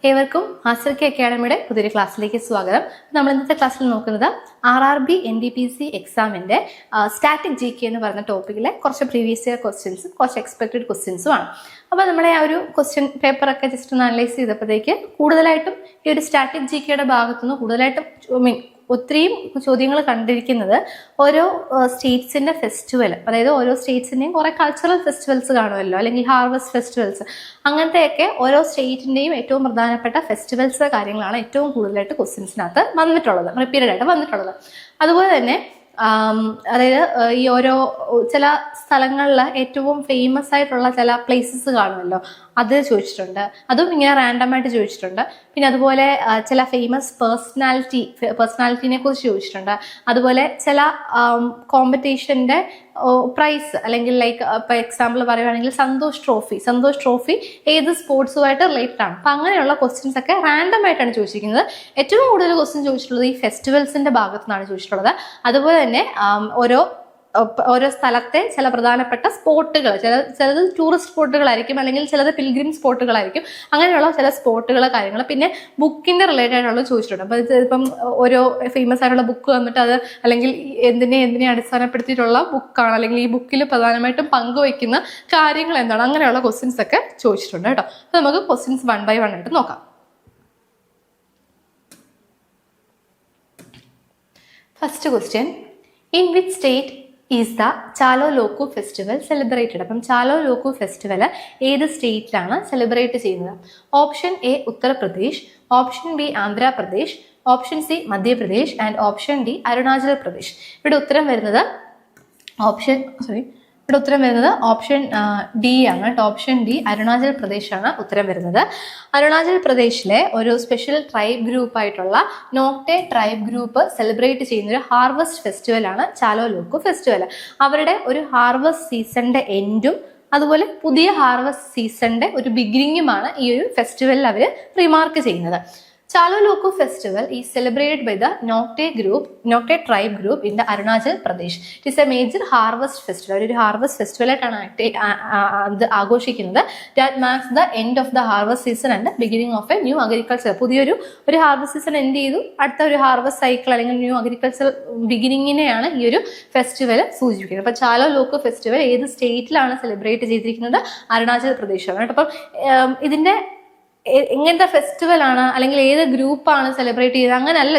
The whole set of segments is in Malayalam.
ഏവർക്കും ആശ്രയ്ക്ക് അക്കാഡമിയുടെ പുതിയൊരു ക്ലാസ്സിലേക്ക് സ്വാഗതം. നമ്മൾ ഇന്നത്തെ ക്ലാസ്സിൽ നോക്കുന്നത് RRB NTPC എക്സാമിന്റെ സ്റ്റാറ്റിക് GK എന്ന് പറയുന്ന ടോപ്പിക്കിലെ കുറച്ച് പ്രീവിയസ് ഇയർ ക്വസ്റ്റ്യൻസും കുറച്ച് എക്സ്പെക്റ്റഡ് ക്വസ്റ്റ്യൻസും ആണ്. അപ്പോൾ നമ്മുടെ ആ ഒരു ക്വസ്റ്റ്യൻ പേപ്പറൊക്കെ ജസ്റ്റ് ഒന്ന് അനലൈസ് ചെയ്തപ്പോഴത്തേക്ക് കൂടുതലായിട്ടും ഈ ഒരു സ്റ്റാറ്റിക് GKയുടെ ഭാഗത്തുനിന്ന് കൂടുതലായിട്ടും ഒത്തിരിയും ചോദ്യങ്ങൾ കണ്ടിരിക്കുന്നത് ഓരോ സ്റ്റേറ്റ്സിന്റെ ഫെസ്റ്റിവൽ, അതായത് ഓരോ സ്റ്റേറ്റ്സിന്റെയും കുറെ കൾച്ചറൽ ഫെസ്റ്റിവൽസ് കാണുമല്ലോ, അല്ലെങ്കിൽ ഹാർവസ്റ്റ് ഫെസ്റ്റിവൽസ്, അങ്ങനത്തെയൊക്കെ ഓരോ സ്റ്റേറ്റിന്റെയും ഏറ്റവും പ്രധാനപ്പെട്ട ഫെസ്റ്റിവൽസ് കാര്യങ്ങളാണ് ഏറ്റവും കൂടുതലായിട്ട് ക്വസ്റ്റ്യൻസിനകത്ത് വന്നിട്ടുള്ളത്, റിപ്പീറ്റഡ് ആയിട്ട് വന്നിട്ടുള്ളത്. അതുപോലെ തന്നെ അതായത് ഈ ഓരോ ചില സ്ഥലങ്ങളിൽ ഏറ്റവും ഫേമസ് ആയിട്ടുള്ള ചില പ്ലേസസ് കാണുമല്ലോ, അത് ചോദിച്ചിട്ടുണ്ട്. അതും ഇങ്ങനെ റാൻഡമായിട്ട് ചോദിച്ചിട്ടുണ്ട്. പിന്നെ അതുപോലെ ചില ഫേമസ് പേഴ്സണാലിറ്റിനെ കുറിച്ച് ചോദിച്ചിട്ടുണ്ട്. അതുപോലെ ചില കോമ്പറ്റീഷന്റെ പ്രൈസ്, അല്ലെങ്കിൽ ലൈക്ക് ഇപ്പോൾ എക്സാമ്പിൾ പറയുകയാണെങ്കിൽ സന്തോഷ് ട്രോഫി ഏത് സ്പോർട്സുമായിട്ട് റിലേറ്റഡ് ആണ്. അപ്പം അങ്ങനെയുള്ള ക്വസ്റ്റ്യൻസ് ഒക്കെ റാൻഡം ആയിട്ടാണ് ചോദിച്ചിരിക്കുന്നത്. ഏറ്റവും കൂടുതൽ ക്വസ്റ്റ്യൻ ചോദിച്ചിട്ടുള്ളത് ഈ ഫെസ്റ്റിവൽസിന്റെ ഭാഗത്തു നിന്നാണ് ചോദിച്ചിട്ടുള്ളത്. അതുപോലെ തന്നെ ഓരോ സ്ഥലത്തെ ചില പ്രധാനപ്പെട്ട സ്പോട്ടുകൾ, ചിലത് ടൂറിസ്റ്റ് സ്പോട്ടുകളായിരിക്കും, അല്ലെങ്കിൽ ചിലത് പിൽഗ്രിം സ്പോട്ടുകളായിരിക്കും. അങ്ങനെയുള്ള ചില സ്പോട്ടുകൾ കാര്യങ്ങൾ പിന്നെ ബുക്കിന്റെ റിലേറ്റഡ് ആയിട്ടുള്ള ചോദിച്ചിട്ടുണ്ട്. അപ്പോൾ ഇപ്പം ഓരോ ഫേമസ് ആയിട്ടുള്ള ബുക്ക് വന്നിട്ട് അത് അല്ലെങ്കിൽ എന്തിനെ അടിസ്ഥാനപ്പെടുത്തിയിട്ടുള്ള ബുക്കാണ്, അല്ലെങ്കിൽ ഈ ബുക്കിൽ പ്രധാനമായിട്ടും പങ്കുവയ്ക്കുന്ന കാര്യങ്ങൾ എന്താണ്, അങ്ങനെയുള്ള ക്വസ്റ്റ്യൻസ് ഒക്കെ ചോദിച്ചിട്ടുണ്ട് കേട്ടോ. അപ്പോൾ നമുക്ക് ക്വസ്റ്റ്യൻസ് 1 by 1 ആയിട്ട് നോക്കാം. First question, in which state is the Chalo Loku festival celebrated? അപ്പം ചാലോ ലോക്കു ഫെസ്റ്റിവൽ ഏത് സ്റ്റേറ്റിലാണ് സെലിബ്രേറ്റ് ചെയ്യുന്നത്? Option A Uttar Pradesh, option B Andhra Pradesh, option C Madhya Pradesh and option D Arunachal Pradesh. ഇവിടെ ഉത്തരം വരുന്നത് ഓപ്ഷൻ ഡി ആണ്. ഓപ്ഷൻ ഡി അരുണാചൽ പ്രദേശ് ആണ് ഉത്തരം വരുന്നത്. അരുണാചൽ പ്രദേശിലെ ഒരു സ്പെഷ്യൽ ട്രൈബ് ഗ്രൂപ്പ് ആയിട്ടുള്ള നോക്ടെ ട്രൈബ് ഗ്രൂപ്പ് സെലിബ്രേറ്റ് ചെയ്യുന്ന ഒരു ഹാർവസ്റ്റ് ഫെസ്റ്റിവൽ ആണ് ചാലോ ലോക്കു ഫെസ്റ്റിവൽ. അവരുടെ ഒരു ഹാർവസ്റ്റ് സീസണിന്റെ എൻഡും അതുപോലെ പുതിയ ഹാർവസ്റ്റ് സീസണിന്റെ ഒരു ബിഗിനിങ്ങുമാണ് ഈ ഒരു ഫെസ്റ്റിവലിൽ അവർ റിമാർക്ക് ചെയ്യുന്നത്. Chalo Loku festival is celebrated by the Nokte tribe group in the Arunachal Pradesh. It is a major harvest festival. ഒരു harvest festival ആയിട്ടാണ് ആഘോഷിക്കുന്നത്. That marks the end of the harvest season and the beginning of a new agriculture. പുതിയൊരു harvest season എൻഡ് ചെയ്തു, അടുത്ത ഒരു harvest cycle അല്ലെങ്കിൽ ന്യൂ അഗ്രികൾച്ചർ ബിഗിനിങ്ങിനെയാണ് ഈ ഒരു ഫെസ്റ്റിവൽ സൂചിപ്പിക്കുന്നത്. അപ്പോൾ ചാലോ ലോക്കു ഫെസ്റ്റിവൽ ഏത് സ്റ്റേറ്റിലാണ് സെലിബ്രേറ്റ് ചെയ്തിരിക്കുന്നത്? അരുണാചൽ പ്രദേശാണ്. അപ്പം ഇതിന്റെ എങ്ങനത്തെ ഫെസ്റ്റിവൽ ആണ്, അല്ലെങ്കിൽ ഏത് ഗ്രൂപ്പാണ് സെലിബ്രേറ്റ് ചെയ്തത്, അങ്ങനെയല്ല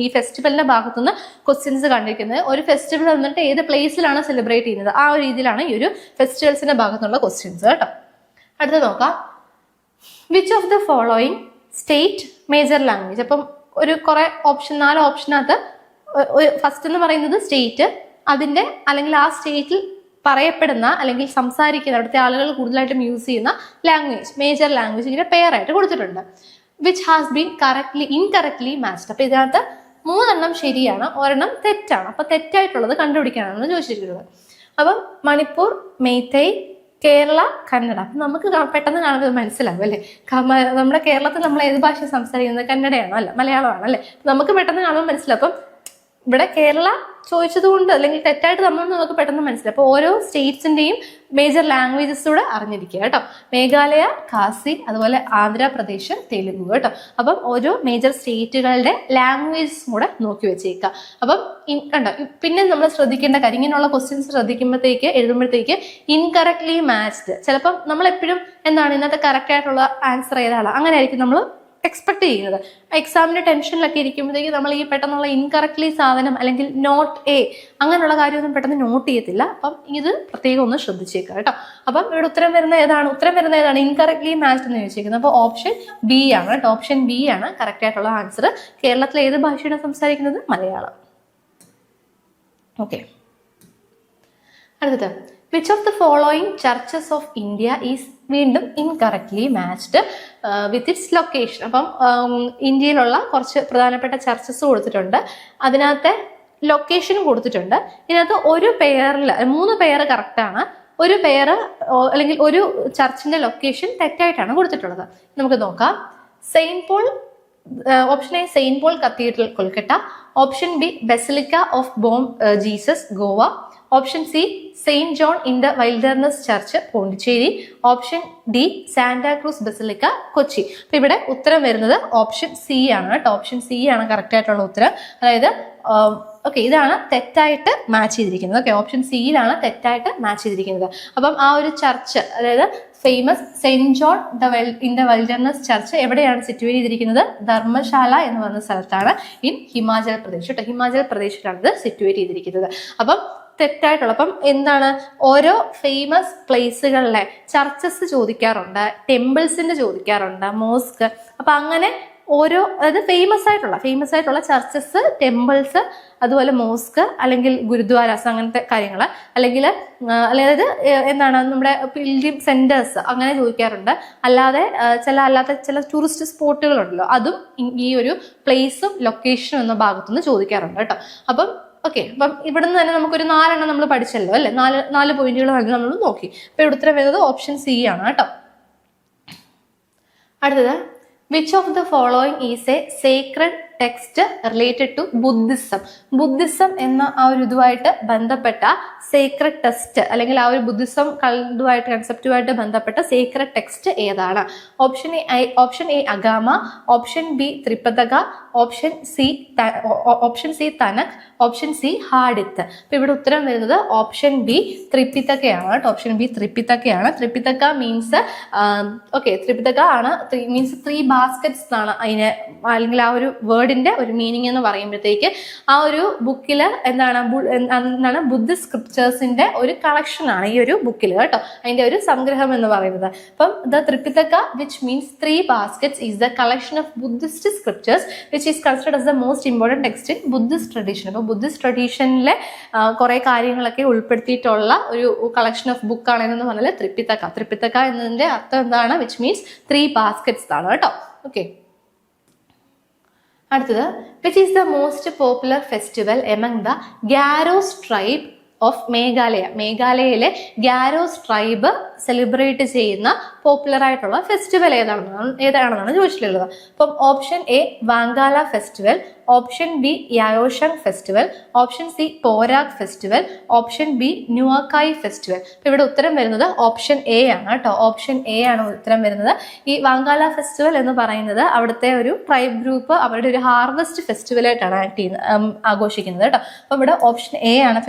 ഈ ഫെസ്റ്റിവലിന്റെ ഭാഗത്തുനിന്ന് ക്വസ്റ്റ്യൻസ് കണ്ടിരിക്കുന്നത്. ഒരു ഫെസ്റ്റിവൽ വന്നിട്ട് ഏത് പ്ലേസിലാണ് സെലിബ്രേറ്റ് ചെയ്യുന്നത്, ആ ഒരു രീതിയിലാണ് ഈ ഒരു ഫെസ്റ്റിവൽസിന്റെ ഭാഗത്തുനിന്നുള്ള ക്വസ്റ്റ്യൻസ് കേട്ടോ. അടുത്ത നോക്കാം, which of the following state major language? അപ്പം ഒരു കുറെ 4 ഓപ്ഷനകത്ത് ഫസ്റ്റ് എന്ന് പറയുന്നത് സ്റ്റേറ്റ്, അതിന്റെ അല്ലെങ്കിൽ ആ സ്റ്റേറ്റിൽ പറയപ്പെടുന്ന അല്ലെങ്കിൽ സംസാരിക്കുന്ന അവിടുത്തെ ആളുകൾ കൂടുതലായിട്ടും യൂസ് ചെയ്യുന്ന ലാംഗ്വേജ്, മേജർ ലാംഗ്വേജ് ഇങ്ങനെ പെയറായിട്ട് കൊടുത്തിട്ടുണ്ട്. Which has been incorrectly matched. അപ്പൊ ഇതിനകത്ത് 3 ശരിയാണ്, 1 തെറ്റാണ്. അപ്പൊ തെറ്റായിട്ടുള്ളത് കണ്ടുപിടിക്കാനാണ് ചോദിച്ചിരിക്കുന്നത്. അപ്പം മണിപ്പൂർ, മെയ്തൈ, കേരള, കന്നഡ. അപ്പം നമുക്ക് പെട്ടെന്ന് കാണുമ്പോൾ മനസ്സിലാവും അല്ലേ, നമ്മുടെ കേരളത്തിൽ നമ്മൾ ഏത് ഭാഷ സംസാരിക്കുന്നത്? കന്നഡയാണോ? അല്ല, മലയാളമാണോ? അല്ലേ? നമുക്ക് പെട്ടെന്ന് കാണുമ്പോൾ മനസ്സിലാവും. അപ്പം ഇവിടെ കേരള ചോദിച്ചത് കൊണ്ട് അല്ലെങ്കിൽ തെറ്റായിട്ട് നമുക്ക് പെട്ടെന്ന് മനസ്സിലാവും. അപ്പോൾ ഓരോ സ്റ്റേറ്റ്സിന്റെയും മേജർ ലാംഗ്വേജസ് കൂടെ അറിഞ്ഞിരിക്കുക കേട്ടോ. മേഘാലയ, ഖാസി, അതുപോലെ ആന്ധ്രാപ്രദേശ്, തെലുഗു കേട്ടോ. അപ്പം ഓരോ മേജർ സ്റ്റേറ്റുകളുടെ ലാംഗ്വേജസ് കൂടെ നോക്കി വെച്ചേക്കുക. അപ്പം കണ്ടോ, പിന്നെ നമ്മൾ ശ്രദ്ധിക്കേണ്ട കാര്യം, ഇങ്ങനെയുള്ള ക്വസ്റ്റ്യൻസ് എഴുതുമ്പോഴത്തേക്ക് ഇൻകറക്ട്ലി മാച്ച്ഡ്. ചിലപ്പം നമ്മൾ എപ്പോഴും എന്താണ് ഇന്നത്തെ കറക്റ്റ് ആയിട്ടുള്ള ആൻസർ ഏതാണ് അങ്ങനെ ആയിരിക്കും നമ്മൾ എക്സ്പെക്ട് ചെയ്യുന്നത്. എക്സാമിന്റെ ടെൻഷനിലൊക്കെ ഇരിക്കുമ്പോഴത്തേക്ക് നമ്മൾ ഈ പെട്ടെന്നുള്ള ഇൻകറക്ട്ലി സാധനം അല്ലെങ്കിൽ നോട്ട് എ അങ്ങനെയുള്ള കാര്യമൊന്നും പെട്ടെന്ന് നോട്ട് ചെയ്യത്തില്ല. അപ്പം ഇത് പ്രത്യേകം ഒന്ന് ശ്രദ്ധിച്ചേക്കുക കേട്ടോ. അപ്പം ഇവിടെ ഉത്തരം വരുന്ന ഏതാണ് ഇൻകറക്ട്ലി മാച്ച്ഡ് എന്ന് ചോദിച്ചിരിക്കുന്നത്. അപ്പോൾ ഓപ്ഷൻ ബി ആണ് കേട്ടോ. ഓപ്ഷൻ ബി ആണ് കറക്റ്റ് ആയിട്ടുള്ള ആൻസർ. കേരളത്തിൽ ഏത് ഭാഷയാണ് സംസാരിക്കുന്നത്? മലയാളം. ഓക്കെ, അടുത്തത്, which of the following churches of India is വീണ്ടും incorrectly matched with its location. അപ്പം ഇന്ത്യയിലുള്ള കുറച്ച് പ്രധാനപ്പെട്ട ചർച്ചസ് കൊടുത്തിട്ടുണ്ട്, അതിനകത്തെ ലൊക്കേഷനും കൊടുത്തിട്ടുണ്ട്. ഇതിനകത്ത് ഒരു പെയറിൽ 3 പെയർ കറക്റ്റാണ്, ഒരു പെയർ അല്ലെങ്കിൽ ഒരു ചർച്ചിന്റെ ലൊക്കേഷൻ തെറ്റായിട്ടാണ് കൊടുത്തിട്ടുള്ളത്. നമുക്ക് നോക്കാം. Option A Saint Paul cathedral Kolkata, option B basilica of Bom Jesus Goa, option C Saint John in the wilderness church Pondicherry. Option D Santa Cruz basilica Kochi. അപ്പൊ ഇവിടെ ഉത്തരം വരുന്നത് ഓപ്ഷൻ സി ആണ് കേട്ടോ. ഓപ്ഷൻ സി ആണ് കറക്റ്റ് ആയിട്ടുള്ള ഉത്തരം. അതായത് ഓക്കെ, ഇതാണ് തെറ്റായിട്ട് മാച്ച് ചെയ്തിരിക്കുന്നത്. ഓക്കെ, ഓപ്ഷൻ സിയിലാണ് തെറ്റായിട്ട് മാച്ച് ചെയ്തിരിക്കുന്നത്. അപ്പം ആ ഒരു ചർച്ച്, അതായത് famous Saint John in the wilderness church എവിടെയാണ് സിറ്റുവേറ്റ് ചെയ്തിരിക്കുന്നത്? ധർമ്മശാല എന്ന് പറയുന്ന സ്ഥലത്താണ്, ഇൻ ഹിമാചൽ പ്രദേശ് കേട്ടോ. ഹിമാചൽ പ്രദേശിലാണ് ഇത് സിറ്റുവേറ്റ് ചെയ്തിരിക്കുന്നത്. അപ്പം തെറ്റായിട്ടുള്ള, അപ്പം എന്താണ്, ഓരോ ഫേമസ് പ്ലേസുകളിലെ ചർച്ചസ് ചോദിക്കാറുണ്ട്, ടെമ്പിൾസിന്റെ ചോദിക്കാറുണ്ട്, മോസ്ക്. അപ്പൊ അങ്ങനെ ഓരോ, അതായത് ഫേമസ് ആയിട്ടുള്ള ചർച്ചസ്, ടെമ്പിൾസ്, അതുപോലെ മോസ്ക് അല്ലെങ്കിൽ ഗുരുദ്വാരാസ് അങ്ങനത്തെ കാര്യങ്ങൾ, അല്ലെങ്കിൽ അതായത് എന്താണ് നമ്മുടെ പിൽഗ്രിം സെന്റേഴ്സ് അങ്ങനെ ചോദിക്കാറുണ്ട്. അല്ലാത്ത ചില ടൂറിസ്റ്റ് സ്പോട്ടുകളുണ്ടല്ലോ, അതും ഈ ഒരു പ്ലേസും ലൊക്കേഷനും എന്ന ഭാഗത്തുനിന്ന് ചോദിക്കാറുണ്ട് കേട്ടോ. അപ്പം ഓക്കെ, അപ്പം ഇവിടുന്ന് തന്നെ നമുക്കൊരു 4 എണ്ണം നമ്മൾ പഠിച്ചല്ലോ അല്ലെ, 4 പോയിന്റുകൾ നമ്മൾ നോക്കി. അപ്പൊ ഇവിടെ ഉത്തരം വരുന്നത് ഓപ്ഷൻ സി ആണ് കേട്ടോ. അടുത്തത്, which of the following is a sacred text related to Buddhism? Buddhism എന്ന ആ ഒരു ഇതുമായിട്ട് ബന്ധപ്പെട്ട സേക്രഡ് ടെക്സ്റ്റ്, അല്ലെങ്കിൽ ആ ഒരു ബുദ്ധിസം ഇതുമായിട്ട് കൺസെപ്റ്റുമായിട്ട് ബന്ധപ്പെട്ട സേക്രഡ് ടെക്സ്റ്റ് ഏതാണ്? Option A Agama, option B Tripitaka, option C Tanakh, option C Hadith. അപ്പൊ ഇവിടെ ഉത്തരം വരുന്നത് ഓപ്ഷൻ ബി ത്രിപിടകയാണ് കേട്ടോ. ഓപ്ഷൻ ബി ത്രിപിടകയാണ്. ത്രിപിടക മീൻസ് ത്രിപിടക ആണ് മീൻസ് 3 ബാസ്കറ്റ്സ് എന്നാണ് അതിന്, അല്ലെങ്കിൽ ആ ഒരു വേർഡിന്റെ ഒരു മീനിങ് എന്ന് പറയുമ്പോഴത്തേക്ക് ആ ഒരു ബുക്കിൽ എന്താണ് ബുദ്ധിസ്റ്റ് സ്ക്രിപ്ചേഴ്സിന്റെ ഒരു കളക്ഷൻ ആണ് ഈ ഒരു ബുക്കിൽ കേട്ടോ, അതിന്റെ ഒരു സംഗ്രഹം എന്ന് പറയുന്നത്. അപ്പം the Tripitaka which means 3 baskets is the collection of Buddhist scriptures which is considered as the most important text in Buddhist tradition. അപ്പോൾ ബുദ്ധിസ്റ്റ് ട്രഡീഷനിലെ കുറെ കാര്യങ്ങളൊക്കെ ഉൾപ്പെടുത്തിയിട്ടുള്ള ഒരു കളക്ഷൻ ഓഫ് ബുക്കാണ് എന്ന് പറഞ്ഞാൽ ത്രിപിടക. ത്രിപിടക എന്നതിന്റെ അർത്ഥം എന്താണ്? വിച്ച് മീൻസ് 3 baskets ആണ് കേട്ടോ. ഓക്കെ, അടുത്തത്, which is the most popular festival among the Garos tribe of Meghalaya? മേഘാലയയിലെ ഗാരോസ് ട്രൈബ് സെലിബ്രേറ്റ് ചെയ്യുന്ന പോപ്പുലർ ആയിട്ടുള്ള ഫെസ്റ്റിവൽ ഏതാണെന്നാണ് ചോദിച്ചിട്ടുള്ളത്. അപ്പം option A Wangala festival, option B Yaoshang festival, option C Porag festival, option B Nuakhai festival. അപ്പൊ ഇവിടെ ഉത്തരം വരുന്നത് ഓപ്ഷൻ എ ആണ് കേട്ടോ. ഓപ്ഷൻ എ ആണ് ഉത്തരം വരുന്നത്. ഈ വാങ്കാല ഫെസ്റ്റിവൽ എന്ന് പറയുന്നത് അവിടുത്തെ ഒരു ട്രൈബ് ഗ്രൂപ്പ് അവരുടെ ഒരു ഹാർവെസ്റ്റ് ഫെസ്റ്റിവൽ ആയിട്ടാണ് ആഘോഷിക്കുന്നത് കേട്ടോ. അപ്പൊ ഇവിടെ ഓപ്ഷൻ എ ആണ്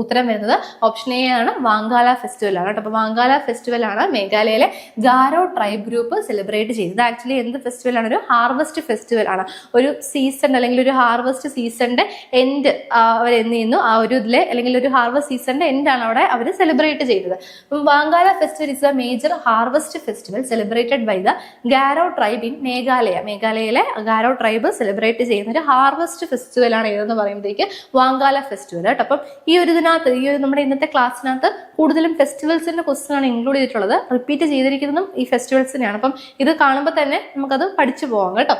ഉത്തരം വരുന്നത്. ഓപ്ഷൻ എ ആണ് വാങ്കാല ഫെസ്റ്റിവൽ ആണ് കേട്ടോ. അപ്പൊ വാങ്കാല ഫെസ്റ്റിവൽ ആണ് മേഘാലയയിലെ ഗാരോ ട്രൈബ് ഗ്രൂപ്പ് സെലിബ്രേറ്റ് ചെയ്തത്. ആക്ച്വലി എന്ത് ഫെസ്റ്റിവൽ ആണ്? ഒരു ഹാർവെസ്റ്റ് ഫെസ്റ്റിവൽ ആണ്. ഒരു സീസൺ അല്ലെങ്കിൽ ഒരു ഹാർവെസ്റ്റ് സീസണിന്റെ എൻഡ് അവർ ചെയ്യുന്നു ആ ഒരു ഇതിലെ, അല്ലെങ്കിൽ ഒരു ഹാർവെസ്റ്റ് സീസണിന്റെ എൻഡ് ആണ് അവിടെ അവർ സെലിബ്രേറ്റ് ചെയ്തത്. അപ്പം Wangala festival is the major harvest festival celebrated by the Garo tribe in Meghalaya. മേഘാലയയിലെ ഗാരോ ട്രൈബ് സെലിബ്രേറ്റ് ചെയ്യുന്ന ഒരു ഹാർവെസ്റ്റ് ഫെസ്റ്റിവൽ ആണ് ഏതെന്ന് പറയുമ്പോഴത്തേക്ക് വാങ്കാല ഫെസ്റ്റിവൽ കേട്ടോ. അപ്പം ഈ ഒരു ഇതിനകത്ത്, ഈ ഒരു നമ്മുടെ ഇന്നത്തെ ക്ലാസ്സിനകത്ത് കൂടുതലും ഫെസ്റ്റിവൽസിന്റെ ക്വസ്റ്റ്യൻ ആണ് ഇൻക്ലൂഡ് ചെയ്തിട്ടുള്ളത്. റിപ്പീറ്റ് ചെയ്തിരിക്കുന്നതും ഈ ഫെസ്റ്റിവൽസിനെയാണ്. അപ്പം ഇത് കാണുമ്പോൾ തന്നെ നമുക്കത് പഠിച്ചു പോകാം കേട്ടോ.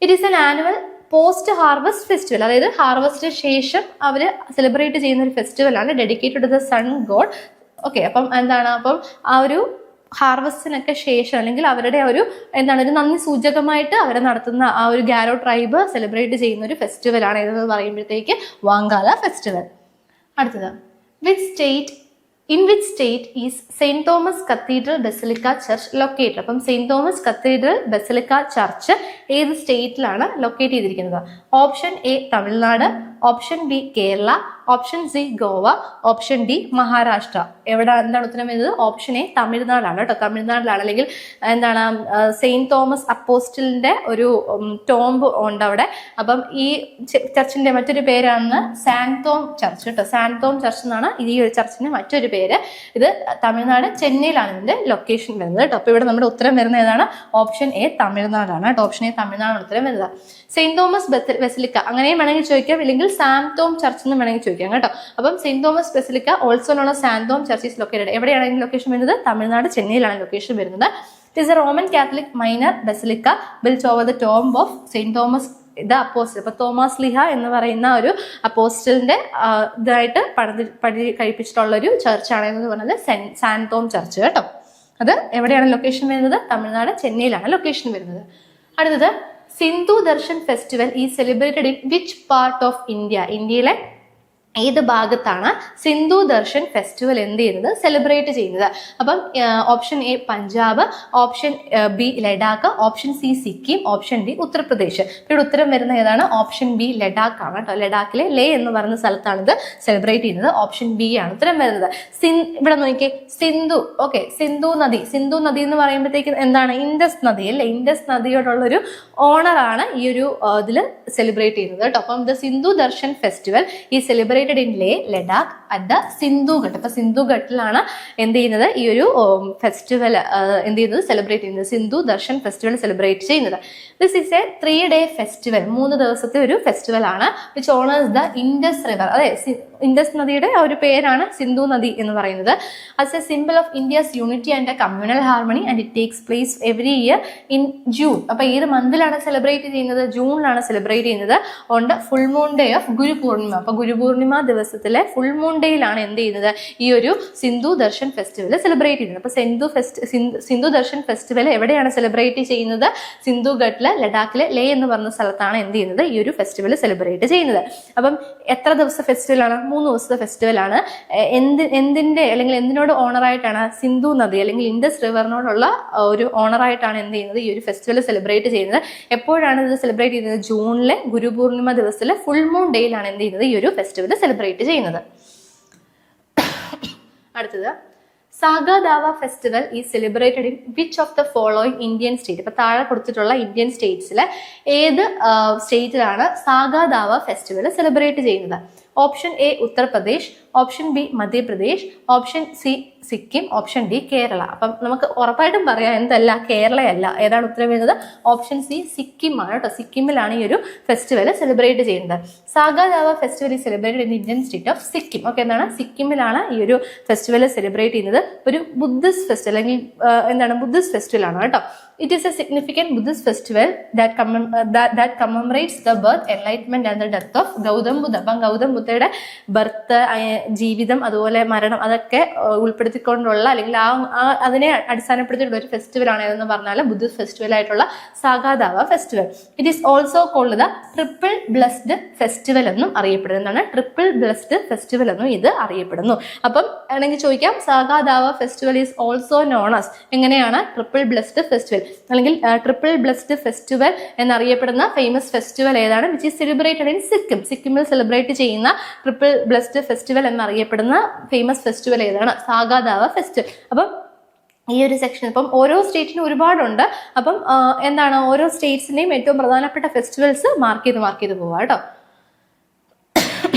It is an annual post harvest festival, അതായത് ഹാർവെസ്റ്റിന് ശേഷം അവർ സെലിബ്രേറ്റ് ചെയ്യുന്ന ഒരു ഫെസ്റ്റിവൽ ആണ്, dedicated to the sun god. Okay, അപ്പം എന്താണ്, അപ്പം ആ ഒരു ഹാർവെസ്റ്റിനൊക്കെ ശേഷം, അല്ലെങ്കിൽ അവരുടെ ഒരു ഒരു നന്ദി സൂചകമായിട്ട് അവർ നടത്തുന്ന ആ ഒരു ഗാരോ ട്രൈബ് സെലിബ്രേറ്റ് ചെയ്യുന്ന ഒരു ഫെസ്റ്റിവൽ ആണ് ഏതെന്ന് പറയുമ്പോഴത്തേക്ക് വാങ്കാല ഫെസ്റ്റിവൽ. അടുത്തത്, in which state is St. Thomas Cathedral Basilica Church located? അപ്പം saint Thomas cathedral basilica church ഏത് സ്റ്റേറ്റിലാണ് ലൊക്കേറ്റ് ചെയ്തിരിക്കുന്നത്? Option A Tamil Nadu, option B Kerala, option C Goa, option D Maharashtra. എന്താണ് ഉത്തരം വരുന്നത്? ഓപ്ഷൻ എ തമിഴ്നാടാണ് കേട്ടോ. തമിഴ്നാട്ടിലാണ്, അല്ലെങ്കിൽ സെയിന്റ് തോമസ് അപ്പോസ്റ്റലിന്റെ ഒരു ടോംബ് ഉണ്ട് അവിടെ. അപ്പം ഈ ചർച്ചിന്റെ മറ്റൊരു പേരാണ് സാന്തോം ചർച്ച് കേട്ടോ. സാന്തോം ചർച്ച് എന്നാണ് ഈ ഒരു ചർച്ചിന്റെ മറ്റൊരു പേര്. ഇത് തമിഴ്നാട് ചെന്നൈയിലാണ് ഇതിന്റെ ലൊക്കേഷൻ വരുന്നത് കേട്ടോ. അപ്പൊ ഇവിടെ നമ്മുടെ ഉത്തരം വരുന്നത് ഏതാണ്? ഓപ്ഷൻ എ തമിഴ്നാടാണ് കേട്ടോ. ഓപ്ഷൻ എ തമിഴ്നാടാണ് ഉത്തരം വരുന്നത്. സെയിന്റ് തോമസ് ബസിലിക്ക അങ്ങനെയും വേണമെങ്കിൽ ചോദിക്കാം, ഇല്ലെങ്കിൽ സാന്തോം ചർച്ച് എന്ന് വേണമെങ്കിൽ ചോദിക്കാം കേട്ടോ. അപ്പം saint Thomas basilica also known Santhome church is located. എവിടെയാണ് ലൊക്കേഷൻ വരുന്നത്? തമിഴ്നാട് ചെന്നൈയിലാണ് ലൊക്കേഷൻ വരുന്നത്. It is a Roman Catholic minor basilica built over the tomb of saint Thomas the apostle. അപ്പൊ തോമസ് ലിഹ എന്ന് പറയുന്ന ഒരു അപ്പോസ്റ്റലിന്റെ ഇതായിട്ട് പണി കഴിപ്പിച്ചിട്ടുള്ള ഒരു ചർച്ചാണ് എന്ന് പറയുന്നത് സാന്തോം ചർച്ച് കേട്ടോ. അത് എവിടെയാണ് ലൊക്കേഷൻ വരുന്നത്? തമിഴ്നാട് ചെന്നൈയിലാണ് ലൊക്കേഷൻ വരുന്നത്. അടുത്തത്, സിന്ധു ദർശൻ ഫെസ്റ്റിവൽ ഈ celebrated in which part of India? ഇന്ത്യയിലെ ഏത് ഭാഗത്താണ് സിന്ധു ദർശൻ ഫെസ്റ്റിവൽ എന്ത് ചെയ്യുന്നത് സെലിബ്രേറ്റ് ചെയ്യുന്നത്? അപ്പം option A Punjab, option B Ladakh, option C Sikkim, option D Uttar Pradesh. ഇവിടെ ഉത്തരം വരുന്ന ഏതാണ്? ഓപ്ഷൻ ബി ലഡാക്ക് ആണ് കേട്ടോ. ലഡാക്കിലെ ലേ എന്ന് പറയുന്ന സ്ഥലത്താണ് ഇത് സെലിബ്രേറ്റ് ചെയ്യുന്നത്. ഓപ്ഷൻ ബി ആണ് ഉത്തരം വരുന്നത്. ഇവിടെ നോക്കിയേ, സിന്ധു. ഓക്കെ, സിന്ധു നദി എന്ന് പറയുമ്പോഴത്തേക്ക് എന്താണ്? ഇൻഡസ് നദി അല്ലേ? ഇൻഡസ് നദിയോടുള്ളൊരു ഓണറാണ് ഈ ഒരു ഇതിൽ സെലിബ്രേറ്റ് ചെയ്യുന്നത് കേട്ടോ. അപ്പം ദ സിന്ധു ദർശൻ ഫെസ്റ്റിവൽ ഈ celebrate in Leh, Ladakh at the Sindhu Ghat. അപ്പോൾ സിന്ധു ഘട്ടിലാണ് എന്ത് ചെയ്യുന്നത്? ഈ ഒരു ഫെസ്റ്റിവൽ എന്ത് ചെയ്യുന്നത്? സെലിബ്രേറ്റ് ചെയ്യുന്നത്. സിന്ധു ദർശൻ ഫെസ്റ്റിവൽ സെലിബ്രേറ്റ് ചെയ്യുന്നത്. This is a 3-day festival. 3 ദിവസത്തെ ഒരു ഫെസ്റ്റിവൽ ആണ്. Which honours the Indus river. അതെ, ഇൻഡസ് നദിയുടെ ആ ഒരു പേരാണ് സിന്ധു നദി എന്ന് പറയുന്നത്. As a simple of India's unity and a communal harmony and it takes place every year in June. അപ്പോൾ ഏത് മന്തിലാണ് സെലിബ്രേറ്റ് ചെയ്യുന്നത്? ജൂണിലാണ് സെലിബ്രേറ്റ് ചെയ്യുന്നത്. On the full moon day of Guru Purnima. അപ്പോൾ ഗുരു പൂർണിമ ദിവസത്തിലെ ഫുൾ മൂൺ ഡേയിലാണ് എന്ത് ചെയ്യുന്നത്? ഈ ഒരു സിന്ധു ദർശൻ ഫെസ്റ്റിവൽ സെലിബ്രേറ്റ് ചെയ്യുന്നത്. അപ്പോൾ സിന്ധു ദർശൻ ഫെസ്റ്റിവൽ എവിടെയാണ് സെലിബ്രേറ്റ് ചെയ്യുന്നത്? സിന്ധു ഘട്ടിലെ ലഡാക്കിലെ ലേ എന്ന് പറഞ്ഞ സ്ഥലത്താണ് എന്ത് ചെയ്യുന്നത്? ഈ ഒരു ഫെസ്റ്റിവൽ സെലിബ്രേറ്റ് ചെയ്യുന്നത്. അപ്പം എത്ര ദിവസത്തെ ഫെസ്റ്റിവലാണ്? 3 ദിവസത്തെ ഫെസ്റ്റിവലാണ്. എന്തിന്റെ അല്ലെങ്കിൽ എന്തിനോട് ഓണറായിട്ടാണ്? സിന്ധു നദി അല്ലെങ്കിൽ ഇൻഡസ് റിവറിനോടുള്ള ഒരു ഓണറായിട്ടാണ് എന്ത് ചെയ്യുന്നത്? ഈ ഒരു ഫെസ്റ്റിവൽ സെലിബ്രേറ്റ് ചെയ്യുന്നത്. എപ്പോഴാണ് ഇത് സെലിബ്രേറ്റ് ചെയ്യുന്നത്? ജൂണിലെ ഗുരുപൂർണിമ ദിവസത്തിലെ ഫുൾ മൂൺ ഡേയിലാണ് എന്ത് ചെയ്യുന്നത്? ഈ ഒരു ഫെസ്റ്റിവൽ സെലിബ്രേറ്റ് ചെയ്യുന്നത്. അടുത്തത്, Saga Dawa festival is celebrated in which of the following Indian state. ഇപ്പൊ താഴെ കൊടുത്തിട്ടുള്ള ഇന്ത്യൻ സ്റ്റേറ്റ്സിലെ ഏത് സ്റ്റേറ്റിലാണ് സാഗാദാവ ഫെസ്റ്റിവൽ സെലിബ്രേറ്റ് ചെയ്യുന്നത്? Option A Uttar Pradesh, option B Madhya Pradesh, option C Sikkim, option D Kerala. അപ്പം നമുക്ക് ഉറപ്പായിട്ടും പറയാം എന്തല്ല, കേരളയല്ല. ഏതാണ് ഉത്തരം വരുന്നത്? ഓപ്ഷൻ സി സിക്കിം ആണ് കേട്ടോ. സിക്കിമിലാണ് ഈ ഒരു ഫെസ്റ്റിവൽ സെലിബ്രേറ്റ് ചെയ്യുന്നത്. Saga Dawa festival is celebrated in Indian state of Sikkim. Okay, എന്താണ്? സിക്കിമിലാണ് ഈ ഒരു ഫെസ്റ്റിവൽ സെലിബ്രേറ്റ് ചെയ്യുന്നത്. ഒരു ബുദ്ധിസ്റ്റ് ഫെസ്റ്റിവൽ അല്ലെങ്കിൽ എന്താണ്? ബുദ്ധിസ്റ്റ് ഫെസ്റ്റിവൽ ആണ് കേട്ടോ. It is a significant Buddhist festival that commemorates the birth, enlightenment and the death of Gautam Buddha. അപ്പം ഗൗതം ബുദ്ധയുടെ ബർത്ത്, ജീവിതം, അതുപോലെ മരണം, അതൊക്കെ ഉൾപ്പെടുത്തിക്കൊണ്ടുള്ള അല്ലെങ്കിൽ അതിനെ അടിസ്ഥാനപ്പെടുത്തിയിട്ടുള്ള ഒരു ഫെസ്റ്റിവൽ ആണ് ഏതെന്ന് പറഞ്ഞാൽ ബുദ്ധിസ്റ്റ് ഫെസ്റ്റിവൽ ആയിട്ടുള്ള Saga Dawa festival. It is also called the triple blessed festival എന്നും അറിയപ്പെടുന്നതാണ്. ട്രിപ്പിൾ ബ്ലെസ്ഡ് ഫെസ്റ്റിവൽ എന്നും ഇത് അറിയപ്പെടുന്നു. അപ്പം ആണെങ്കിൽ ചോദിക്കാം, Saga Dawa festival is also known as, എങ്ങനെയാണ്? ട്രിപ്പിൾ ബ്ലെസ്ഡ് ഫെസ്റ്റിവൽ അല്ലെങ്കിൽ ട്രിപ്പിൾ ബ്ലെസ്ഡ് ഫെസ്റ്റിവൽ എന്നറിയപ്പെടുന്ന ഫേമസ് ഫെസ്റ്റിവൽ ഏതാണ്? Which is celebrated in Sikkim. സിക്കിമിൽ സെലിബ്രേറ്റ് ചെയ്യുന്ന ട്രിപ്പിൾ ബ്ലെസ്ഡ് ഫെസ്റ്റിവൽ എന്നറിയപ്പെടുന്ന ഫേമസ് ഫെസ്റ്റിവൽ ഏതാണ്? സാഗാദാവ ഫെസ്റ്റിവൽ. അപ്പം ഈ ഒരു സെക്ഷൻ ഇപ്പം ഓരോ സ്റ്റേറ്റിനും ഒരുപാടുണ്ട്. അപ്പം എന്താണ്? ഓരോ സ്റ്റേറ്റ്സിന്റെയും ഏറ്റവും പ്രധാനപ്പെട്ട ഫെസ്റ്റിവൽസ് മാർക്ക് ചെയ്ത് പോവാം കേട്ടോ.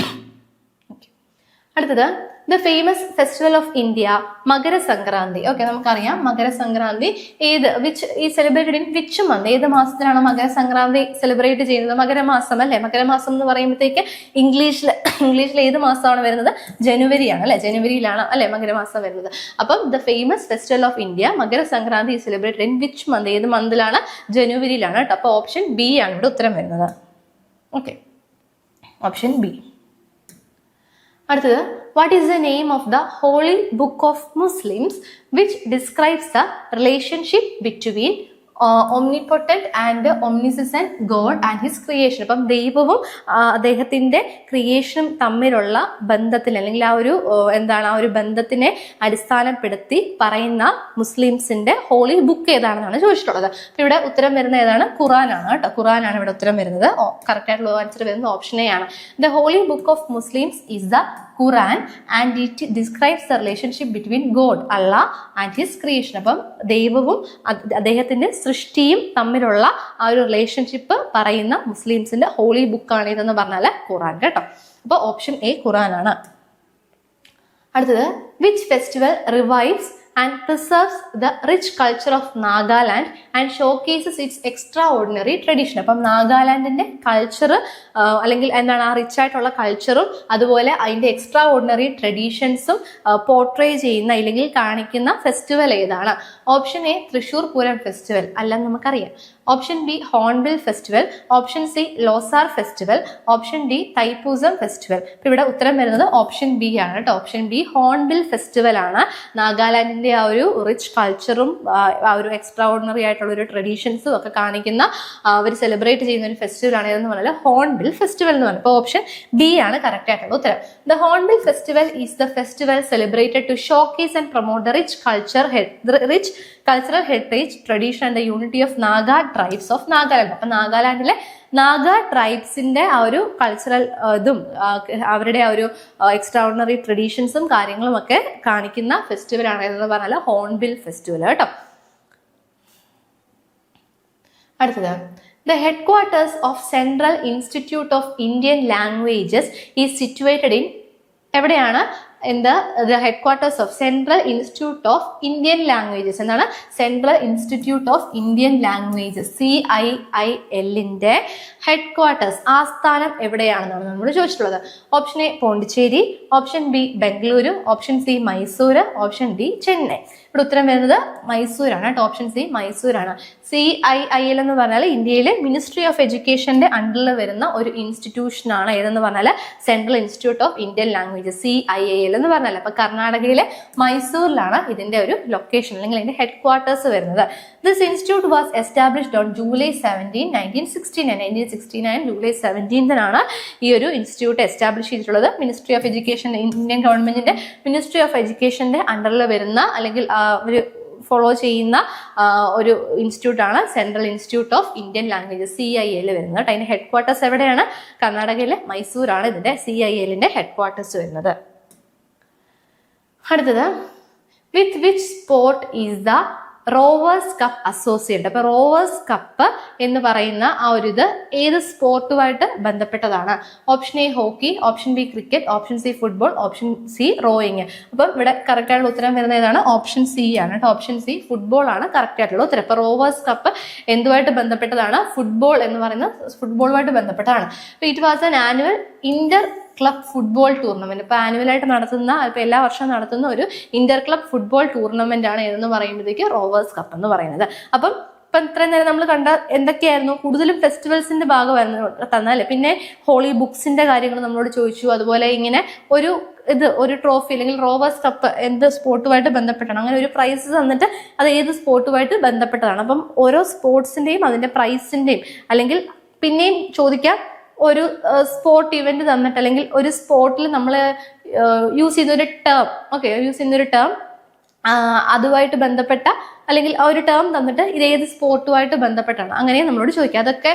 അടുത്തത്, the famous festival of India Makar Sankranti. Okay, നമുക്കറിയാം മകരസംക്രാന്തി ഈ സെലിബ്രേറ്റഡ് ഇൻ വിച്ച് മന്ത്? ഏത് മാസത്തിലാണ് മകരസംക്രാന്തി സെലിബ്രേറ്റ് ചെയ്യുന്നത്? മകരമാസം അല്ലേ? മകരമാസം എന്ന് പറയുമ്പോഴത്തേക്ക് ഇംഗ്ലീഷിൽ ഏത് മാസമാണ് വരുന്നത്? ജനുവരിയാണ് അല്ലെ? ജനുവരിയിലാണ് അല്ലെ മകരമാസം വരുന്നത്. അപ്പം the famous festival of India Makar Sankranti celebrated in which month? ഏത് മന്തിലാണ്? ജനുവരിയിലാണ് കേട്ടോ. അപ്പോൾ ഓപ്ഷൻ ബി ആണ് ഇവിടെ ഉത്തരം വരുന്നത്. Okay, option B. അടുത്തത്, what is the name of the holy book of Muslims which describes the relationship between omnipotent and omniscient God and his creation? അപ്പം ദൈവവും അദ്ദേഹത്തിന്റെ ക്രിയേഷനും തമ്മിലുള്ള ബന്ധത്തിൽ അല്ലെങ്കിൽ ആ ഒരു ബന്ധത്തിനെ അടിസ്ഥാനപ്പെടുത്തി പറയുന്ന മുസ്ലിംസിന്റെ ഹോളി ബുക്ക് ഏതാണെന്നാണ് ചോദിച്ചിട്ടുള്ളത്. അപ്പൊ ഇവിടെ ഉത്തരം വരുന്ന ഏതാണ്? ഖുറാനാണ് കേട്ടോ. ഖുറാനാണ് ഇവിടെ ഉത്തരം വരുന്നത്. കറക്റ്റ് ആയിട്ടുള്ള ആൻസർ വരുന്നത് ഓപ്ഷൻ എ ആണ്. The holy book of Muslims is the Quran and it describes the relationship between God, Allah and his creation. അപ്പം ദൈവവും അദ്ദേഹത്തിന്റെ സൃഷ്ടിയും തമ്മിലുള്ള ആ ഒരു റിലേഷൻഷിപ്പ് പറയുന്ന മുസ്ലിംസിന്റെ ഹോളി ബുക്കാണ് ഇതെന്ന് പറഞ്ഞാൽ ഖുറാൻ കേട്ടോ. അപ്പോൾ ഓപ്ഷൻ എ ഖുറാനാണ്. അടുത്തത്, which festival revives and preserves the rich culture of Nagaland and showcases its extraordinary tradition. അപ്പം നാഗാലാൻഡിന്റെ കൾച്ചർ അല്ലെങ്കിൽ എന്താണ് ആ റിച്ച് ആയിട്ടുള്ള കൾച്ചറും അതുപോലെ അതിന്റെ എക്സ്ട്രാ ഓർഡിനറി ട്രഡീഷൻസും പോർട്രേ ചെയ്യുന്ന അല്ലെങ്കിൽ കാണിക്കുന്ന ഫെസ്റ്റിവൽ ഏതാണ്? Option A Thrissur Pooram festival അല്ലെന്ന് നമുക്കറിയാം. Option B hornbill festival, option C Losar festival, option D Thaipusam festival. ഇപ്പൊ ഇവിടെ ഉത്തരം വരുന്നത് ഓപ്ഷൻ ബി ആണ് കേട്ടോ. ഓപ്ഷൻ ബി ഹോൺബിൽ ഫെസ്റ്റിവൽ ആണ് നാഗാലാൻഡിന്റെ ഇന്ത്യൻ്റെ ആ ഒരു റിച്ച് കൾച്ചറും ആ ഒരു എക്സ്ട്രാ ഓർഡിനറി ആയിട്ടുള്ള ഒരു ട്രഡീഷൻസും ഒക്കെ കാണിക്കുന്ന അവർ സെലിബ്രേറ്റ് ചെയ്യുന്ന ഒരു ഫെസ്റ്റിവലാണ് ഏതെന്ന് പറഞ്ഞാൽ ഹോൺബിൽ ഫെസ്റ്റിവൽ എന്ന് പറയുന്നത്. അപ്പോൾ ഓപ്ഷൻ ബി ആണ് കറക്റ്റ് ആയിട്ടുള്ള ഉത്തരം. The Hornbill festival is the festival celebrated to showcase and promote the rich cultural heritage, tradition and the unity of Naga tribes of Nagaland. അപ്പം നാഗാലാൻഡിലെ നാഗ ട്രൈബ്സിന്റെ ആ ഒരു കൾച്ചറൽ ഇതും അവരുടെ ആ ഒരു എക്സ്ട്രാ ഓർഡിനറി ട്രഡീഷൻസും കാര്യങ്ങളും ഒക്കെ കാണിക്കുന്ന ഫെസ്റ്റിവൽ ആണ് എന്ന് പറഞ്ഞാൽ ഹോൺബിൽ ഫെസ്റ്റിവൽ കേട്ടോ. അടുത്തത് The headquarters of Central Institute of Indian Languages is situated in എവിടെയാണ്? In the headquarters of Central Institute of Indian Languages എന്താണ്? Central Institute of Indian Languages CIIL-ന്റെ ഹെഡ്ക്വാർട്ടേഴ്സ് ആസ്ഥാനം എവിടെയാണെന്നാണ് നമ്മൾ ചോദിച്ചിട്ടുള്ളത്. Option A Pondicherry, option B Bengaluru, option C Mysore, option D Chennai. ഇവിടെ ഉത്തരം വരുന്നത് മൈസൂരാണ് കേട്ടോ. Option C മൈസൂരാണ്. CIIL എന്ന് പറഞ്ഞാൽ ഇന്ത്യയിലെ മിനിസ്ട്രി ഓഫ് എഡ്യൂക്കേഷന്റെ അണ്ടറിൽ വരുന്ന ഒരു ഇൻസ്റ്റിറ്റ്യൂഷൻ ആണ്. ഏതെന്ന് പറഞ്ഞാൽ central institute of Indian languages CIIL എന്ന് പറഞ്ഞാൽ. അപ്പൊ കർണാടകയിലെ മൈസൂരിലാണ് ഇതിന്റെ ഒരു ലൊക്കേഷൻ അല്ലെങ്കിൽ ഇതിന്റെ ഹെഡ്ക്വാർട്ടേഴ്സ് വരുന്നത്. This institute was established on July 17, 1969 July 17 ഈ ഒരു ഇൻസ്റ്റിറ്റ്യൂട്ട് എസ്റ്റാബ്ലിഷ് ചെയ്തിട്ടുള്ളത്. മിനിസ്ട്രി ഓഫ് എഡ്യൂക്കേഷൻ, ഇന്ത്യൻ ഗവൺമെന്റിന്റെ മിനിസ്ട്രി ഓഫ് എഡ്യൂക്കേഷന്റെ അണ്ടറിൽ വരുന്ന അല്ലെങ്കിൽ ഒരു ഫോളോ ചെയ്യുന്ന ഒരു ഇൻസ്റ്റിറ്റ്യൂട്ടാണ് central institute of Indian languages CIIL വരുന്നത്. അതിന്റെ ഹെഡ്ക്വാർട്ടേഴ്സ് എവിടെയാണ്? കർണാടകയിലെ മൈസൂരാണ് ഇതിന്റെ CIIL-ന്റെ ഹെഡ്ക്വാർട്ടേഴ്സ് വരുന്നത്. അടുത്തത് with which sport is the Rovers cup associate. അപ്പൊ റോവേഴ്സ് കപ്പ് എന്ന് പറയുന്ന ആ ഒരു ഇത് ഏത് സ്പോർട്ടുമായിട്ട് ബന്ധപ്പെട്ടതാണ്? Option A hockey, option B cricket, option C football, option C rowing. അപ്പം ഇവിടെ കറക്റ്റ് ആയിട്ടുള്ള ഉത്തരം വരുന്ന ഏതാണ്? ഓപ്ഷൻ സി ആണ് കേട്ടോ. ഓപ്ഷൻ സി ഫുട്ബോൾ ആണ് കറക്റ്റ് ആയിട്ടുള്ള ഉത്തരം. അപ്പൊ റോവേഴ്സ് കപ്പ് എന്തുമായിട്ട് ബന്ധപ്പെട്ടതാണ്? ഫുട്ബോൾ എന്ന് പറയുന്ന ഫുട്ബോളുമായിട്ട് ബന്ധപ്പെട്ടതാണ്. അപ്പൊ it was an annual Inter club football tournament. ഇപ്പൊ ആനുവലായിട്ട് നടത്തുന്ന, ഇപ്പൊ എല്ലാ വർഷവും നടത്തുന്ന ഒരു ഇന്റർ ക്ലബ് ഫുട്ബോൾ ടൂർണമെന്റ് ആണ് ഏതെന്ന് പറയുമ്പോഴത്തേക്ക് റോവേഴ്സ് കപ്പ് എന്ന് പറയുന്നത്. അപ്പം ഇപ്പൊ ഇത്രയും നേരം നമ്മൾ കണ്ട എന്തൊക്കെയായിരുന്നു? കൂടുതലും ഫെസ്റ്റിവൽസിന്റെ ഭാഗമായിരുന്നു തന്നല്ലേ. പിന്നെ ഹോളി ബുക്സിന്റെ കാര്യങ്ങൾ നമ്മളോട് ചോദിച്ചു. അതുപോലെ ഇങ്ങനെ ഒരു ട്രോഫി അല്ലെങ്കിൽ റോവേഴ്സ് കപ്പ് എന്ത് സ്പോർട്ടുമായിട്ട് ബന്ധപ്പെട്ടാണ്, അങ്ങനെ ഒരു പ്രൈസ് തന്നിട്ട് അത് ഏത് സ്പോർട്ടുമായിട്ട് ബന്ധപ്പെട്ടതാണ്. അപ്പം ഓരോ സ്പോർട്സിന്റെയും അതിന്റെ പ്രൈസിന്റെയും അല്ലെങ്കിൽ പിന്നെയും ചോദിക്കാം ഒരു സ്പോർട്ട് ഇവന്റ് തന്നിട്ട് അല്ലെങ്കിൽ ഒരു സ്പോർട്ടിൽ നമ്മൾ യൂസ് ചെയ്യുന്നൊരു ടേം അതുമായിട്ട് ബന്ധപ്പെട്ട അല്ലെങ്കിൽ ആ ഒരു ടേം തന്നിട്ട് ഇത് ഏത് സ്പോർട്ടുമായിട്ട് ബന്ധപ്പെട്ടാണ് അങ്ങനെ നമ്മളോട് ചോദിക്കുക. അതൊക്കെ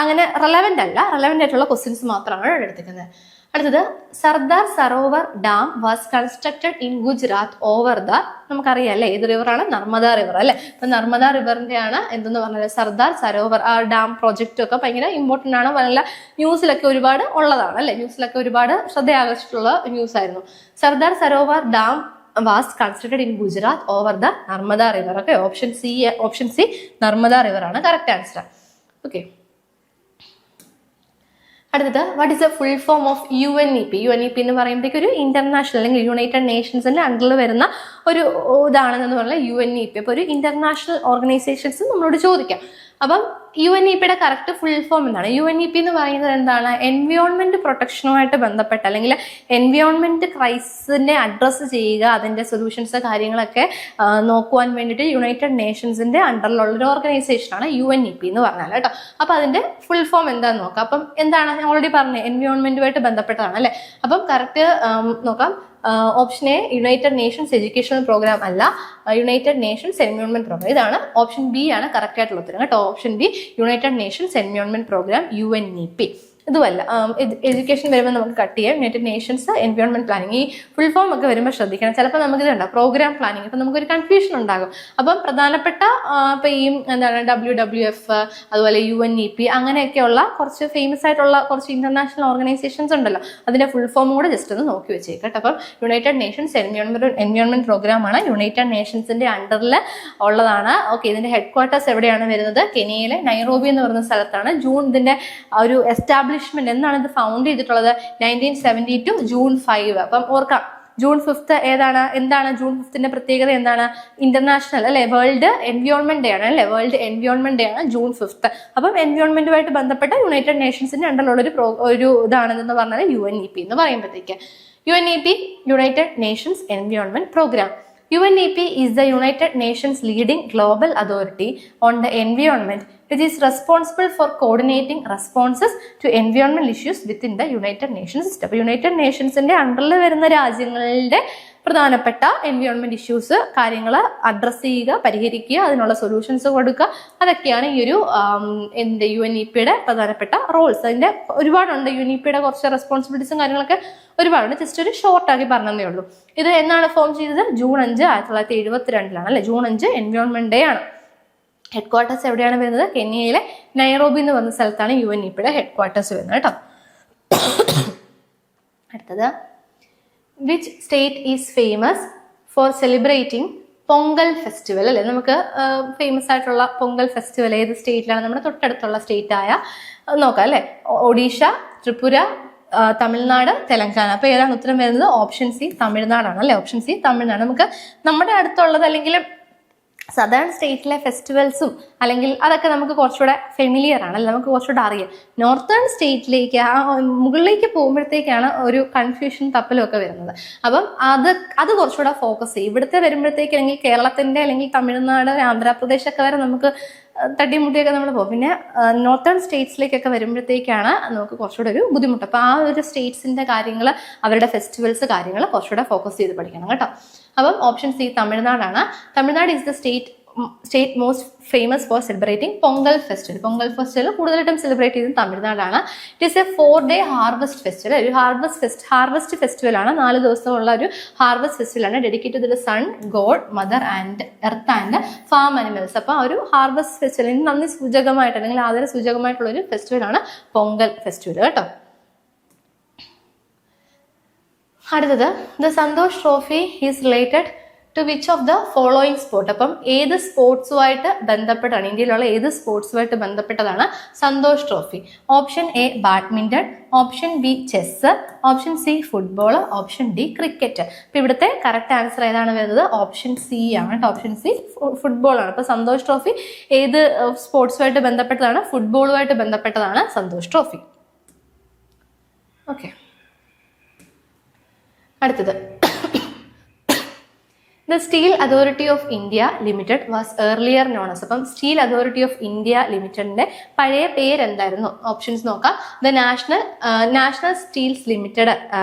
അങ്ങനെ റെലവെന്റ് ആയിട്ടുള്ള ക്വസ്റ്റ്യൻസ് മാത്രമാണ് ഇവിടെ എടുത്തിരിക്കുന്നത്. അടുത്തത് Sardar Sarovar dam was constructed in Gujarat over the, നമുക്കറിയാം അല്ലെ ഏത് റിവറാണ്? നർമ്മദ റിവർ അല്ലെ. അപ്പൊ നർമ്മദ റിവറിന്റെ ആണ് എന്തെന്ന് പറഞ്ഞാൽ സർദാർ സരോവർ ആ ഡാം പ്രോജക്റ്റ് ഒക്കെ ഭയങ്കര ഇമ്പോർട്ടന്റ് ആണ്. നല്ല ന്യൂസിലൊക്കെ ഒരുപാട് ഉള്ളതാണ് അല്ലെ. ന്യൂസിലൊക്കെ ഒരുപാട് ശ്രദ്ധ ആകർഷിച്ചിട്ടുള്ള ന്യൂസ് ആയിരുന്നു. Sardar Sarovar dam was constructed in Gujarat over the Narmada river. Okay, option C Narmada river ആണ് കറക്റ്റ് ആൻസർ. ഓക്കെ, അടുത്തത് what is the full form of UNEP? UNEP എന്ന് പറയുമ്പോഴത്തേക്ക് ഒരു ഇന്റർനാഷണൽ അല്ലെങ്കിൽ യുണൈറ്റഡ് നേഷൻസിന്റെ അണ്ടറിൽ വരുന്ന ഒരു ഇതാണെന്ന് പറഞ്ഞാൽ UNEP. അപ്പോൾ ഒരു ഇന്റർനാഷണൽ ഓർഗനൈസേഷൻസ് നമ്മളോട് ചോദിക്കാം. അപ്പം UNEPയുടെ കറക്റ്റ് ഫുൾ ഫോം എന്താണ്? UNEP എന്ന് പറയുന്നത് എന്താണ്? എൻവയോൺമെന്റ് പ്രൊട്ടക്ഷനുമായിട്ട് ബന്ധപ്പെട്ട അല്ലെങ്കിൽ എൻവയോൺമെന്റ് ക്രൈസിസിനെ അഡ്രസ്സ് ചെയ്യുക, അതിന്റെ സൊല്യൂഷൻസ് കാര്യങ്ങളൊക്കെ നോക്കുവാൻ വേണ്ടിയിട്ട് യുണൈറ്റഡ് നേഷൻസിന്റെ അണ്ടറിലുള്ള ഒരു ഓർഗനൈസേഷനാണ് UNEP എന്ന് പറഞ്ഞാൽ കേട്ടോ. അപ്പൊ അതിന്റെ ഫുൾ ഫോം എന്താന്ന് നോക്കാം. അപ്പം എന്താണ്? ഞാൻ ഓൾറെഡി പറഞ്ഞു എൻവയോൺമെന്റുമായിട്ട് ബന്ധപ്പെട്ടതാണ് അല്ലെ. അപ്പം കറക്റ്റ് നോക്കാം. Option A united nations educational programme അല്ല, യുണൈറ്റഡ് നേഷൻസ് എൻവയോൺമെന്റ് പ്രോഗ്രാം. ഇതാണ് ഓപ്ഷൻ ബി ആണ് കറക്റ്റ് ആയിട്ടുള്ള ഉത്തരം കേട്ടോ. Option B united Nations environment programme UNEP. ഇതുമല്ല എഡ്യൂക്കേഷൻ വരുമ്പോൾ നമുക്ക് കട്ട് ചെയ്യാം. യുണൈറ്റഡ് നേഷൻസ് എൻവയോൺമെന്റ് പ്ലാനിങ്, ഈ ഫുൾ ഫോം ഒക്കെ വരുമ്പോൾ ശ്രദ്ധിക്കണം. ചിലപ്പോൾ നമുക്ക് ഇതുണ്ടാവും പ്രോഗ്രാം പ്ലാനിങ്, ഇപ്പം നമുക്കൊരു കൺഫ്യൂഷൻ ഉണ്ടാകും. അപ്പം പ്രധാനപ്പെട്ട ഇപ്പം ഈ എന്താണ് WWF അതുപോലെ UNEP അങ്ങനെയൊക്കെയുള്ള കുറച്ച് ഫേമസ് ആയിട്ടുള്ള കുറച്ച് ഇന്റർനാഷണൽ ഓർഗനൈസേഷൻസ് ഉണ്ടല്ലോ, അതിന്റെ ഫുൾ ഫോം കൂടെ ജസ്റ്റ് ഒന്ന് നോക്കി വെച്ചേക്കട്ടെ. അപ്പം യുണൈറ്റഡ് നേഷൻസ് എൻവയോൺമെന്റ് പ്രോഗ്രാം ആണ്, യുണൈറ്റഡ് നേഷൻസിന്റെ അണ്ടറിൽ ഉള്ളതാണ്. ഓക്കെ, ഇതിന്റെ ഹെഡ്ക്വാർട്ടേഴ്സ് എവിടെയാണ് വരുന്നത്? കെനിയയിലെ നൈറോബി എന്ന് പറയുന്ന സ്ഥലത്താണ്. ഇതിന്റെ ഒരു എസ്റ്റാബ്ലിഷ്മെന്റ് എന്നാണ് ഇത് ഫൗണ്ട് ചെയ്തിട്ടുള്ളത്? 1972 ജൂൺ 5. അപ്പം ഓർക്കാം, ജൂൺ 5 എന്താണ് ജൂൺ 5ന്റെ പ്രത്യേകത എന്താണ്? ഇന്റർനാഷണൽ അല്ലെ, വേൾഡ് എൻവയോൺമെന്റ് ഡേ ആണ് അല്ലെ. വേൾഡ് എൻവയോൺമെന്റ് ഡേ ആണ് ജൂൺ 5. അപ്പം എൻവയോൺമെന്റുമായിട്ട് ബന്ധപ്പെട്ട യുണൈറ്റഡ് നേഷൻസിന്റെ അണ്ടറിലുള്ള ഒരു ഇതാണെന്ന് പറഞ്ഞാൽ UNEP എന്ന് പറയുമ്പോഴത്തേക്ക് UNEP United Nations environment programme. UNEP is the United Nations leading global authority on the environment, which is responsible for coordinating responses to environmental issues within the United Nations system. അപ്പോൾ യുണൈറ്റഡ് നേഷൻസിന്റെ അണ്ടറിൽ വരുന്ന രാജ്യങ്ങളുടെ പ്രധാനപ്പെട്ട എൻവയോൺമെന്റ് ഇഷ്യൂസ് കാര്യങ്ങൾ അഡ്രസ്സ് ചെയ്യുക, പരിഹരിക്കുക, അതിനുള്ള സൊല്യൂഷൻസ് കൊടുക്കുക, അതൊക്കെയാണ് ഈ ഒരു UNEPയുടെ പ്രധാനപ്പെട്ട റോൾസ്. അതിന്റെ ഒരുപാടുണ്ട്. UNEPയുടെ കുറച്ച് റെസ്പോൺസിബിലിറ്റീസും കാര്യങ്ങളൊക്കെ ഒരുപാടുണ്ട്. ജസ്റ്റ് ഒരു ഷോർട്ടാക്കി പറഞ്ഞതേ ഉള്ളൂ. ഇത് എന്നാണ് ഫോം ചെയ്തത്? ജൂൺ 5, 1972 അല്ലെ. ജൂൺ 5 എൻവയോൺമെന്റ് ഡേ ആണ്. ഹെഡ് ക്വാർട്ടേഴ്സ് എവിടെയാണ് വരുന്നത്? കെന്യയിലെ നൈറോബി എന്ന് പറഞ്ഞ സ്ഥലത്താണ് UNEPയുടെ ഹെഡ് ക്വാർട്ടേഴ്സ് വരുന്നത് കേട്ടോ. അടുത്തത്, which state is famous for celebrating Pongal festival അല്ലെ. നമുക്ക് ഫേമസ് ആയിട്ടുള്ള പൊങ്കൽ ഫെസ്റ്റിവൽ ഏത് സ്റ്റേറ്റിലാണ്? നമ്മുടെ തൊട്ടടുത്തുള്ള സ്റ്റേറ്റ് ആയ നോക്കാം അല്ലെ. ഒഡീഷ, ത്രിപുര, തമിഴ്നാട്, തെലങ്കാന. അപ്പൊ ഏതാണ് ഉത്തരം വരുന്നത്? ഓപ്ഷൻ സി തമിഴ്നാടാണ് അല്ലെ. Option C Tamil Nadu. നമുക്ക് നമ്മുടെ അടുത്തുള്ളത് അല്ലെങ്കിൽ സദേൺ സ്റ്റേറ്റിലെ ഫെസ്റ്റിവൽസും അല്ലെങ്കിൽ അതൊക്കെ നമുക്ക് കുറച്ചുകൂടെ ഫെമിലിയർ ആണ് അല്ലെ, നമുക്ക് കുറച്ചുകൂടെ അറിയാം. നോർത്തേൺ സ്റ്റേറ്റിലേക്ക് മുകളിലേക്ക് പോകുമ്പോഴത്തേക്കാണ് ഒരു കൺഫ്യൂഷൻ തപ്പലും ഒക്കെ വരുന്നത്. അപ്പം അത് കുറച്ചുകൂടെ ഫോക്കസ് ചെയ്യും. ഇവിടുത്തെ വരുമ്പോഴത്തേക്ക് അല്ലെങ്കിൽ കേരളത്തിന്റെ അല്ലെങ്കിൽ തമിഴ്നാട്, ആന്ധ്രാപ്രദേശ് ഒക്കെ വരെ നമുക്ക് തട്ടിമുട്ടിയൊക്കെ നമ്മൾ പോകും. പിന്നെ നോർത്തേൺ സ്റ്റേറ്റ്സിലേക്കൊക്കെ വരുമ്പോഴത്തേക്കാണ് നമുക്ക് കുറച്ചുകൂടെ ഒരു ബുദ്ധിമുട്ട്. അപ്പോൾ ആ ഒരു സ്റ്റേറ്റ്സിന്റെ കാര്യങ്ങൾ, അവരുടെ ഫെസ്റ്റിവൽസ് കാര്യങ്ങൾ കുറച്ചുകൂടെ ഫോക്കസ് ചെയ്ത് പഠിക്കണം കേട്ടോ. അപ്പം ഓപ്ഷൻ സി തമിഴ്നാടാണ്. Tamil Nadu is the state most famous for celebrating Pongal festival. Pongal festival കൂടുതലായിട്ടും സെലിബ്രേറ്റ് ചെയ്തത് തമിഴ്നാടാണ്. It is a 4-day harvest festival. ഒരു ഹാർവസ്റ്റ് ഫെസ്റ്റിവൽ ആണ്. 4 ദിവസമുള്ള ഒരു ഹാർവസ്റ്റ് ഫെസ്റ്റിവൽ ആണ്. Dedicate to the sun, god, mother and earth and farm animals. അപ്പോൾ ഒരു ഹാർവസ്റ്റ് ഫെസ്റ്റിവലിന് നന്ദി സൂചകമായിട്ട് അല്ലെങ്കിൽ ആദര സൂചകമായിട്ടുള്ള ഒരു ഫെസ്റ്റിവലാണ് പൊങ്കൽ ഫെസ്റ്റിവൽ കേട്ടോ. അടുത്തത്, the Santosh trophy is related to which of the following sport. അപ്പം ഏത് സ്പോർട്സുമായിട്ട് ബന്ധപ്പെട്ടാണ്, ഇന്ത്യയിലുള്ള ഏത് സ്പോർട്സുമായിട്ട് ബന്ധപ്പെട്ടതാണ് Santosh trophy? Option A badminton, option B chess, option C football, option D cricket. അപ്പൊ ഇവിടുത്തെ കറക്റ്റ് ആൻസർ ഏതാണ് വരുന്നത്? ഓപ്ഷൻ സി ആണ്. ഓപ്ഷൻ സി ഫുട്ബോൾ ആണ്. അപ്പൊ സന്തോഷ് ട്രോഫി ഏത് സ്പോർട്സുമായിട്ട് ബന്ധപ്പെട്ടതാണ്? ഫുട്ബോളുമായിട്ട് ബന്ധപ്പെട്ടതാണ് സന്തോഷ് ട്രോഫി. ഓക്കെ, അടുത്തത്, the steel authority of India limited was earlier non as. അപ്പം സ്റ്റീൽ അതോറിറ്റി ഓഫ് ഇന്ത്യ ലിമിറ്റഡിന്റെ പഴയ പേരെന്തായിരുന്നു? ഓപ്ഷൻസ് നോക്കാം. The national steels limited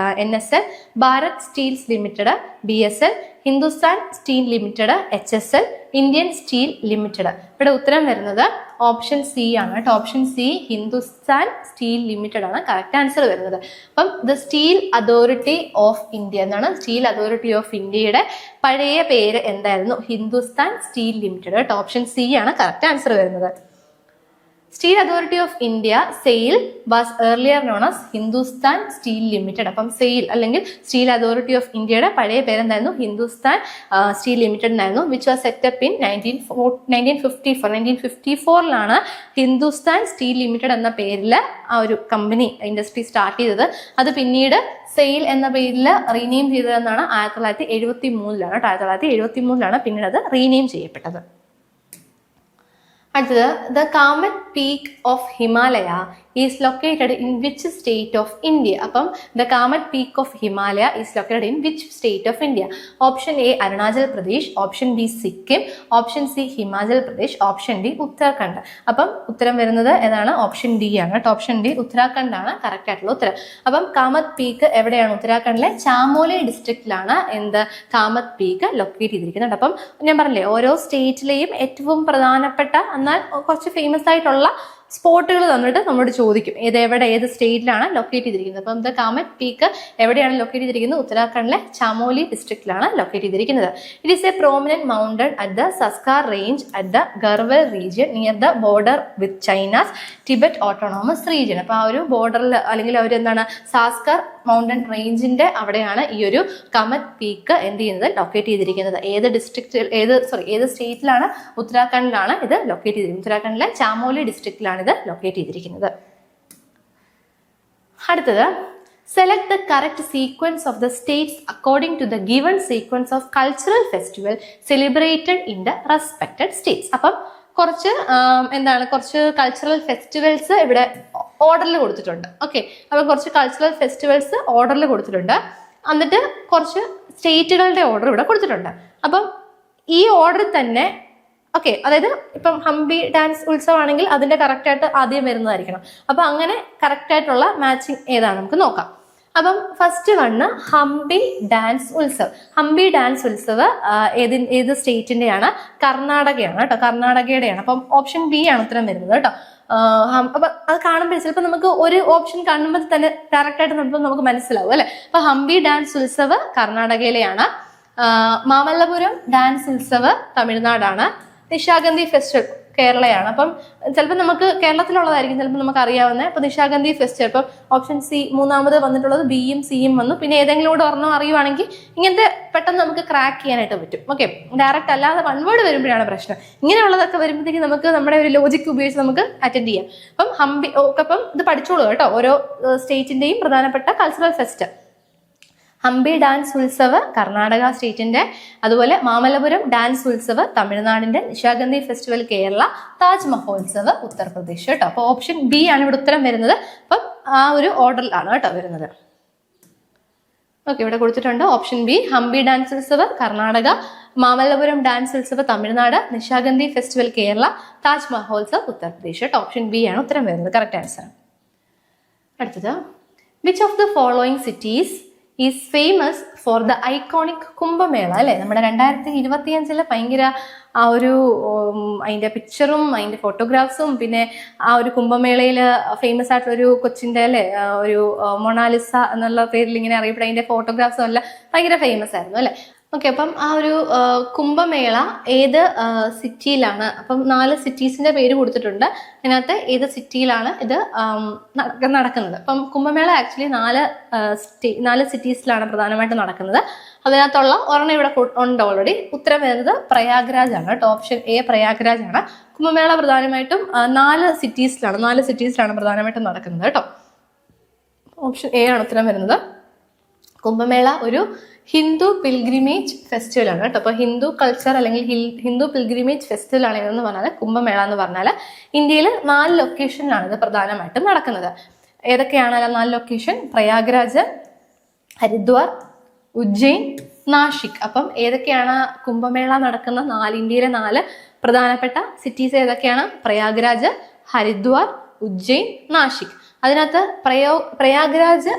NSL, Bharat steels limited BSL, Hindustan steel limited HSL, Indian steel limited. ഇവിടെ ഉത്തരം വരുന്നത് ഓപ്ഷൻ സി ആണ് കേട്ടോ. Option C Hindustan steel limited ആണ് കറക്റ്റ് ആൻസർ വരുന്നത്. അപ്പം the steel authority of India എന്നാണ്. സ്റ്റീൽ അതോറിറ്റി ഓഫ് ഇന്ത്യയുടെ പഴയ പേര് എന്തായിരുന്നു? ഹിന്ദുസ്ഥാൻ സ്റ്റീൽ ലിമിറ്റഡ് കേട്ടോ. ഓപ്ഷൻ സി ആണ് കറക്റ്റ് ആൻസർ വരുന്നത്. Steel authority of India sale was earlier known as Hindustan steel limited. അപ്പം സെയിൽ അല്ലെങ്കിൽ സ്റ്റീൽ അതോറിറ്റി ഓഫ് ഇന്ത്യയുടെ പഴയ പേരെന്തായിരുന്നു? ഹിന്ദുസ്ഥാൻ സ്റ്റീൽ ലിമിറ്റഡ് എന്നായിരുന്നു. Which was set up in 1954. Hindustan steel limited എന്ന പേരിൽ ആ ഒരു കമ്പനി ഇൻഡസ്ട്രി സ്റ്റാർട്ട് ചെയ്തത്. അത് പിന്നീട് സെയിൽ എന്ന പേരിൽ റീനെയിം ചെയ്തതെന്നാണ് 1973 1973 പിന്നീട് അത് റീനെയിം ചെയ്യപ്പെട്ടത്. അടുത്തത്, the Kamet peak of Himalaya is located in which state of India. അപ്പം the Kamet peak of Himalaya is located in which state of India? Option A Arunachal Pradesh, option B Sikkim, option C Himachal Pradesh, option D Uttarakhand. അപ്പം ഉത്തരം വരുന്നത് ഏതാണ്? ഓപ്ഷൻ ഡി ആണ് കേട്ടോ. ഓപ്ഷൻ ഡി ഉത്തരാഖണ്ഡ് ആണ് കറക്റ്റ് ആയിട്ടുള്ള ഉത്തരം. അപ്പം കാമത്ത് പീക്ക് എവിടെയാണ്? ഉത്തരാഖണ്ഡിലെ ചാമോലി ഡിസ്ട്രിക്റ്റിലാണ് എന്ത് കാമത്ത് പീക്ക് ലൊക്കേറ്റ് ചെയ്തിരിക്കുന്നത്. അപ്പം ഞാൻ പറഞ്ഞില്ലേ, ഓരോ സ്റ്റേറ്റിലെയും ഏറ്റവും പ്രധാനപ്പെട്ട എന്നാൽ കുറച്ച് ഫേമസ് ആയിട്ടുള്ള സ്പോട്ടുകൾ തന്നിട്ട് നമ്മളോട് ചോദിക്കും ഏത് സ്റ്റേറ്റിലാണ് ലൊക്കേറ്റ് ചെയ്തിരിക്കുന്നത്. അപ്പം ദ കാമറ്റ് പീക്ക് എവിടെയാണ് ലൊക്കേറ്റ് ചെയ്തിരിക്കുന്നത്? ഉത്തരാഖണ്ഡിലെ ചാമോലി ഡിസ്ട്രിക്റ്റിലാണ് ലൊക്കേറ്റ് ചെയ്തിരിക്കുന്നത്. It is a prominent mountain at the Zanskar range at the Garhwal region near the border with China's Tibet autonomous region. അപ്പൊ ആ ഒരു ബോർഡറിൽ അല്ലെങ്കിൽ അവരെന്താണ് സാസ്കാർ മൗണ്ടൻ റേഞ്ചിന്റെ അവിടെയാണ് ഈ ഒരു കാമറ്റ് പീക്ക് എന്ത് ചെയ്യുന്നത്? ലൊക്കേറ്റ് ചെയ്തിരിക്കുന്നത്. ഏത് സ്റ്റേറ്റിലാണ്? ഉത്തരാഖണ്ഡിലാണ് ഇത് ലൊക്കേറ്റ് ചെയ്തിരിക്കുന്നത്. ഉത്തരാഖണ്ഡിലെ ചാമോലി ഡിസ്ട്രിക്റ്റിലാണ് ഇത് ലൊക്കേറ്റ് ചെയ്തിരിക്കുന്നത്. അടുത്തത്, select the correct sequence of the states according to the given sequence of cultural festival celebrated in the respected states. അപ്പം കുറച്ച് കൾച്ചറൽ ഫെസ്റ്റിവൽസ് ഇവിടെ ഓർഡറിൽ കൊടുത്തിട്ടുണ്ട്. ഓക്കെ, അപ്പം കുറച്ച് കൾച്ചറൽ ഫെസ്റ്റിവൽസ് ഓർഡറിൽ കൊടുത്തിട്ടുണ്ട്. എന്നിട്ട് കുറച്ച് സ്റ്റേറ്റുകളുടെ ഓർഡർ ഇവിടെ കൊടുത്തിട്ടുണ്ട്. അപ്പം ഈ ഓർഡർ തന്നെ ഓക്കെ, അതായത് ഇപ്പം ഹംപി ഡാൻസ് ഉത്സവമാണെങ്കിൽ അതിന്റെ കറക്റ്റായിട്ട് ആദ്യം വരുന്നതായിരിക്കണം. അപ്പൊ അങ്ങനെ കറക്റ്റായിട്ടുള്ള മാച്ചിങ് ഏതാണ് നമുക്ക് നോക്കാം. അപ്പം first one Hampi dance Utsav. Hampi dance Utsav ഏത് സ്റ്റേറ്റിന്റെയാണ്? കർണാടകയാണ് കേട്ടോ, കർണാടകയുടെയാണ്. അപ്പം ഓപ്ഷൻ ബി ആണ് ഉത്തരം വരുന്നത് കേട്ടോ. അപ്പൊ അത് കാണുമ്പോൾ ചിലപ്പോൾ നമുക്ക് ഒരു ഓപ്ഷൻ കാണുമ്പോൾ തന്നെ ഡയറക്റ്റ് ആയിട്ട് നമുക്ക് മനസ്സിലാവും അല്ലെ. അപ്പൊ ഹംപി ഡാൻസ് ഉത്സവ് കർണാടകയിലെയാണ്. മാമല്ലപുരം ഡാൻസ് ഉത്സവ് തമിഴ്നാടാണ്. നിശാഗന്ധി ഫെസ്റ്റിവൽ കേരളയാണ്. അപ്പം ചിലപ്പോൾ നമുക്ക് കേരളത്തിലുള്ളതായിരിക്കും ചിലപ്പോൾ നമുക്ക് അറിയാവുന്നത്. അപ്പൊ നിശാഗന്ധി ഫെസ്റ്റിവൽ, ഇപ്പം ഓപ്ഷൻ സി മൂന്നാമത് വന്നിട്ടുള്ളത് ബിയും സിയും വന്നു. പിന്നെ ഏതെങ്കിലും കൂടെ ഒരെണ്ണം അറിയുവാണെങ്കിൽ ഇങ്ങനത്തെ പെട്ടെന്ന് നമുക്ക് ക്രാക്ക് ചെയ്യാനായിട്ട് പറ്റും. ഓക്കെ, ഡയറക്റ്റ് അല്ലാതെ വൺ വേർഡ് വരുമ്പോഴാണ് പ്രശ്നം. ഇങ്ങനെയുള്ളതൊക്കെ വരുമ്പോഴത്തേക്ക് നമുക്ക് നമ്മുടെ ഒരു ലോജിക് ഉപയോഗിച്ച് നമുക്ക് അറ്റൻഡ് ചെയ്യാം. അപ്പം ഹംപി അപ്പം ഇത് പഠിച്ചോളൂ കേട്ടോ, ഓരോ സ്റ്റേറ്റിന്റെയും പ്രധാനപ്പെട്ട cultural fest. Hampi dance Utsav Karnataka സ്റ്റേറ്റിന്റെ, അതുപോലെ മാമല്ലപുരം ഡാൻസ് ഉത്സവ് തമിഴ്നാടിന്റെ, നിശാഗന്ധി ഫെസ്റ്റിവൽ കേരള, താജ് മഹോത്സവ് ഉത്തർപ്രദേശ് കേട്ടോ. അപ്പൊ ഓപ്ഷൻ ബി ആണ് ഇവിടെ ഉത്തരം വരുന്നത്. അപ്പം ആ ഒരു ഓർഡറിലാണ് കേട്ടോ വരുന്നത്. ഓക്കെ, ഇവിടെ കൊടുത്തിട്ടുണ്ട് option B Hampi dance Utsav Karnataka, Mamallapuram dance Utsav Tamil Nadu, Nishagandhi festival Kerala, Taj Mahotsav Uttar Pradesh കേട്ടോ. ഓപ്ഷൻ ബി ആണ് ഉത്തരം വരുന്നത്, കറക്റ്റ് ആൻസർ. അടുത്തത്, which of the following cities is famous for the iconic Kumbh Mela അല്ലെ. നമ്മുടെ 2025 ഭയങ്കര ആ ഒരു അതിന്റെ പിക്ചറും അതിന്റെ ഫോട്ടോഗ്രാഫ്സും പിന്നെ ആ ഒരു കുംഭമേളയിൽ ഫേമസ് ആയിട്ടുള്ള ഒരു കൊച്ചിന്റെ അല്ലെ ഒരു മൊണാലിസ എന്നുള്ള പേരിൽ ഇങ്ങനെ അറിയപ്പെടുന്ന അതിന്റെ ഫോട്ടോഗ്രാഫ്സും എല്ലാം ഭയങ്കര ഫേമസ് ആയിരുന്നു അല്ലെ. ഓക്കെ, അപ്പം ആ ഒരു കുംഭമേള ഏത് സിറ്റിയിലാണ്? അപ്പം 4 സിറ്റീസിന്റെ പേര് കൊടുത്തിട്ടുണ്ട്. അതിനകത്ത് ഏത് സിറ്റിയിലാണ് ഇത് നടക്കുന്നത്? അപ്പം കുംഭമേള ആക്ച്വലി 4 സിറ്റീസിലാണ് പ്രധാനമായിട്ട് നടക്കുന്നത്. അതിനകത്തുള്ള ഒരെണ്ണം ഇവിടെ ഉണ്ട് ഓൾറെഡി. ഉത്തരം വരുന്നത് പ്രയാഗ്രാജ് ആണ് കേട്ടോ. ഓപ്ഷൻ എ പ്രയാഗ്രാജ് ആണ്. കുംഭമേള പ്രധാനമായിട്ടും 4 സിറ്റീസിലാണ് പ്രധാനമായിട്ടും നടക്കുന്നത് കേട്ടോ. ഓപ്ഷൻ എ ആണ് ഉത്തരം വരുന്നത്. കുംഭമേള ഒരു ഹിന്ദു പിൽഗ്രിമേജ് ഫെസ്റ്റിവൽ ആണ് കേട്ടോ. അപ്പൊ ഹിന്ദു കൾച്ചർ അല്ലെങ്കിൽ ഹിന്ദു പിൽഗ്രിമേജ് ഫെസ്റ്റിവൽ ആണ് ഇതെന്ന് പറഞ്ഞാൽ കുംഭമേള എന്ന് പറഞ്ഞാൽ ഇന്ത്യയിൽ 4 ലൊക്കേഷനിലാണ് ഇത് പ്രധാനമായിട്ടും നടക്കുന്നത്. ഏതൊക്കെയാണ് 4 ലൊക്കേഷൻ? പ്രയാഗ്രാജ്, ഹരിദ്വാർ, ഉജ്ജയിൻ, നാഷിക്. അപ്പം ഏതൊക്കെയാണ് കുംഭമേള നടക്കുന്ന ഇന്ത്യയിലെ 4 പ്രധാനപ്പെട്ട സിറ്റീസ് ഏതൊക്കെയാണ്? പ്രയാഗ്രാജ്, ഹരിദ്വാർ, ഉജ്ജയിൻ, നാഷിക്. അതിനകത്ത് പ്രയാഗ്രാജ്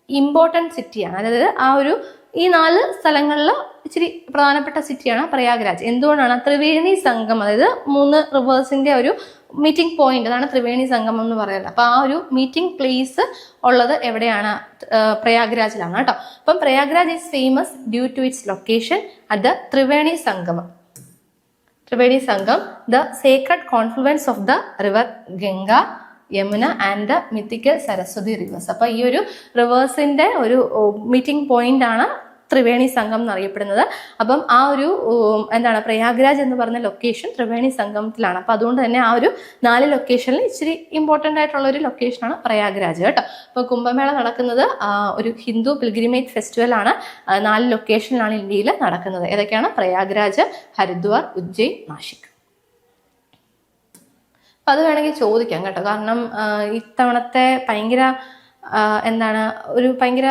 ഇമ്പോർട്ടൻറ്റ് സിറ്റിയാണ്. അതായത് ആ ഒരു ഈ 4 സ്ഥലങ്ങളിൽ ഇച്ചിരി പ്രധാനപ്പെട്ട സിറ്റിയാണ് പ്രയാഗ്രാജ്. എന്തുകൊണ്ടാണ്? ത്രിവേണി സംഗമം, അതായത് 3 റിവേഴ്സിന്റെ ഒരു മീറ്റിംഗ് പോയിന്റ്, അതാണ് ത്രിവേണി സംഗമം എന്ന് പറയുന്നത്. അപ്പൊ ആ ഒരു മീറ്റിംഗ് പ്ലേസ് ഉള്ളത് എവിടെയാണ്? പ്രയാഗ്രാജിലാണ് കേട്ടോ. അപ്പം Prayagraj is famous due to its location at the Triveni Sangam, the sacred confluence of the river Ganga, Yamuna and the mythical Saraswati rivers. അപ്പൊ ഈ ഒരു റിവേഴ്സിന്റെ ഒരു മീറ്റിംഗ് പോയിന്റ് ആണ് ത്രിവേണി സംഗമം എന്നറിയപ്പെടുന്നത്. അപ്പം ആ ഒരു പ്രയാഗ്രാജ് എന്ന് പറഞ്ഞ ലൊക്കേഷൻ ത്രിവേണി സംഗമത്തിലാണ്. അപ്പൊ അതുകൊണ്ട് തന്നെ ആ ഒരു 4 ലൊക്കേഷനിൽ ഇച്ചിരി ഇമ്പോർട്ടൻ്റ് ആയിട്ടുള്ള ഒരു ലൊക്കേഷനാണ് പ്രയാഗ്രാജ് കേട്ടോ. അപ്പൊ കുംഭമേള നടക്കുന്നത് ഒരു ഹിന്ദു പിൽഗ്രിമേജ് ഫെസ്റ്റിവൽ ആണ്. 4 ലൊക്കേഷനിലാണ് ഇന്ത്യയിൽ നടക്കുന്നത്. ഏതൊക്കെയാണ്? പ്രയാഗ്രാജ്, ഹരിദ്വാർ, ഉജ്ജയിൻ, നാഷിക്. അപ്പൊ അത് വേണമെങ്കിൽ ചോദിക്കാം കേട്ടോ. കാരണം ഇത്തവണത്തെ ഭയങ്കര ഒരു ഭയങ്കര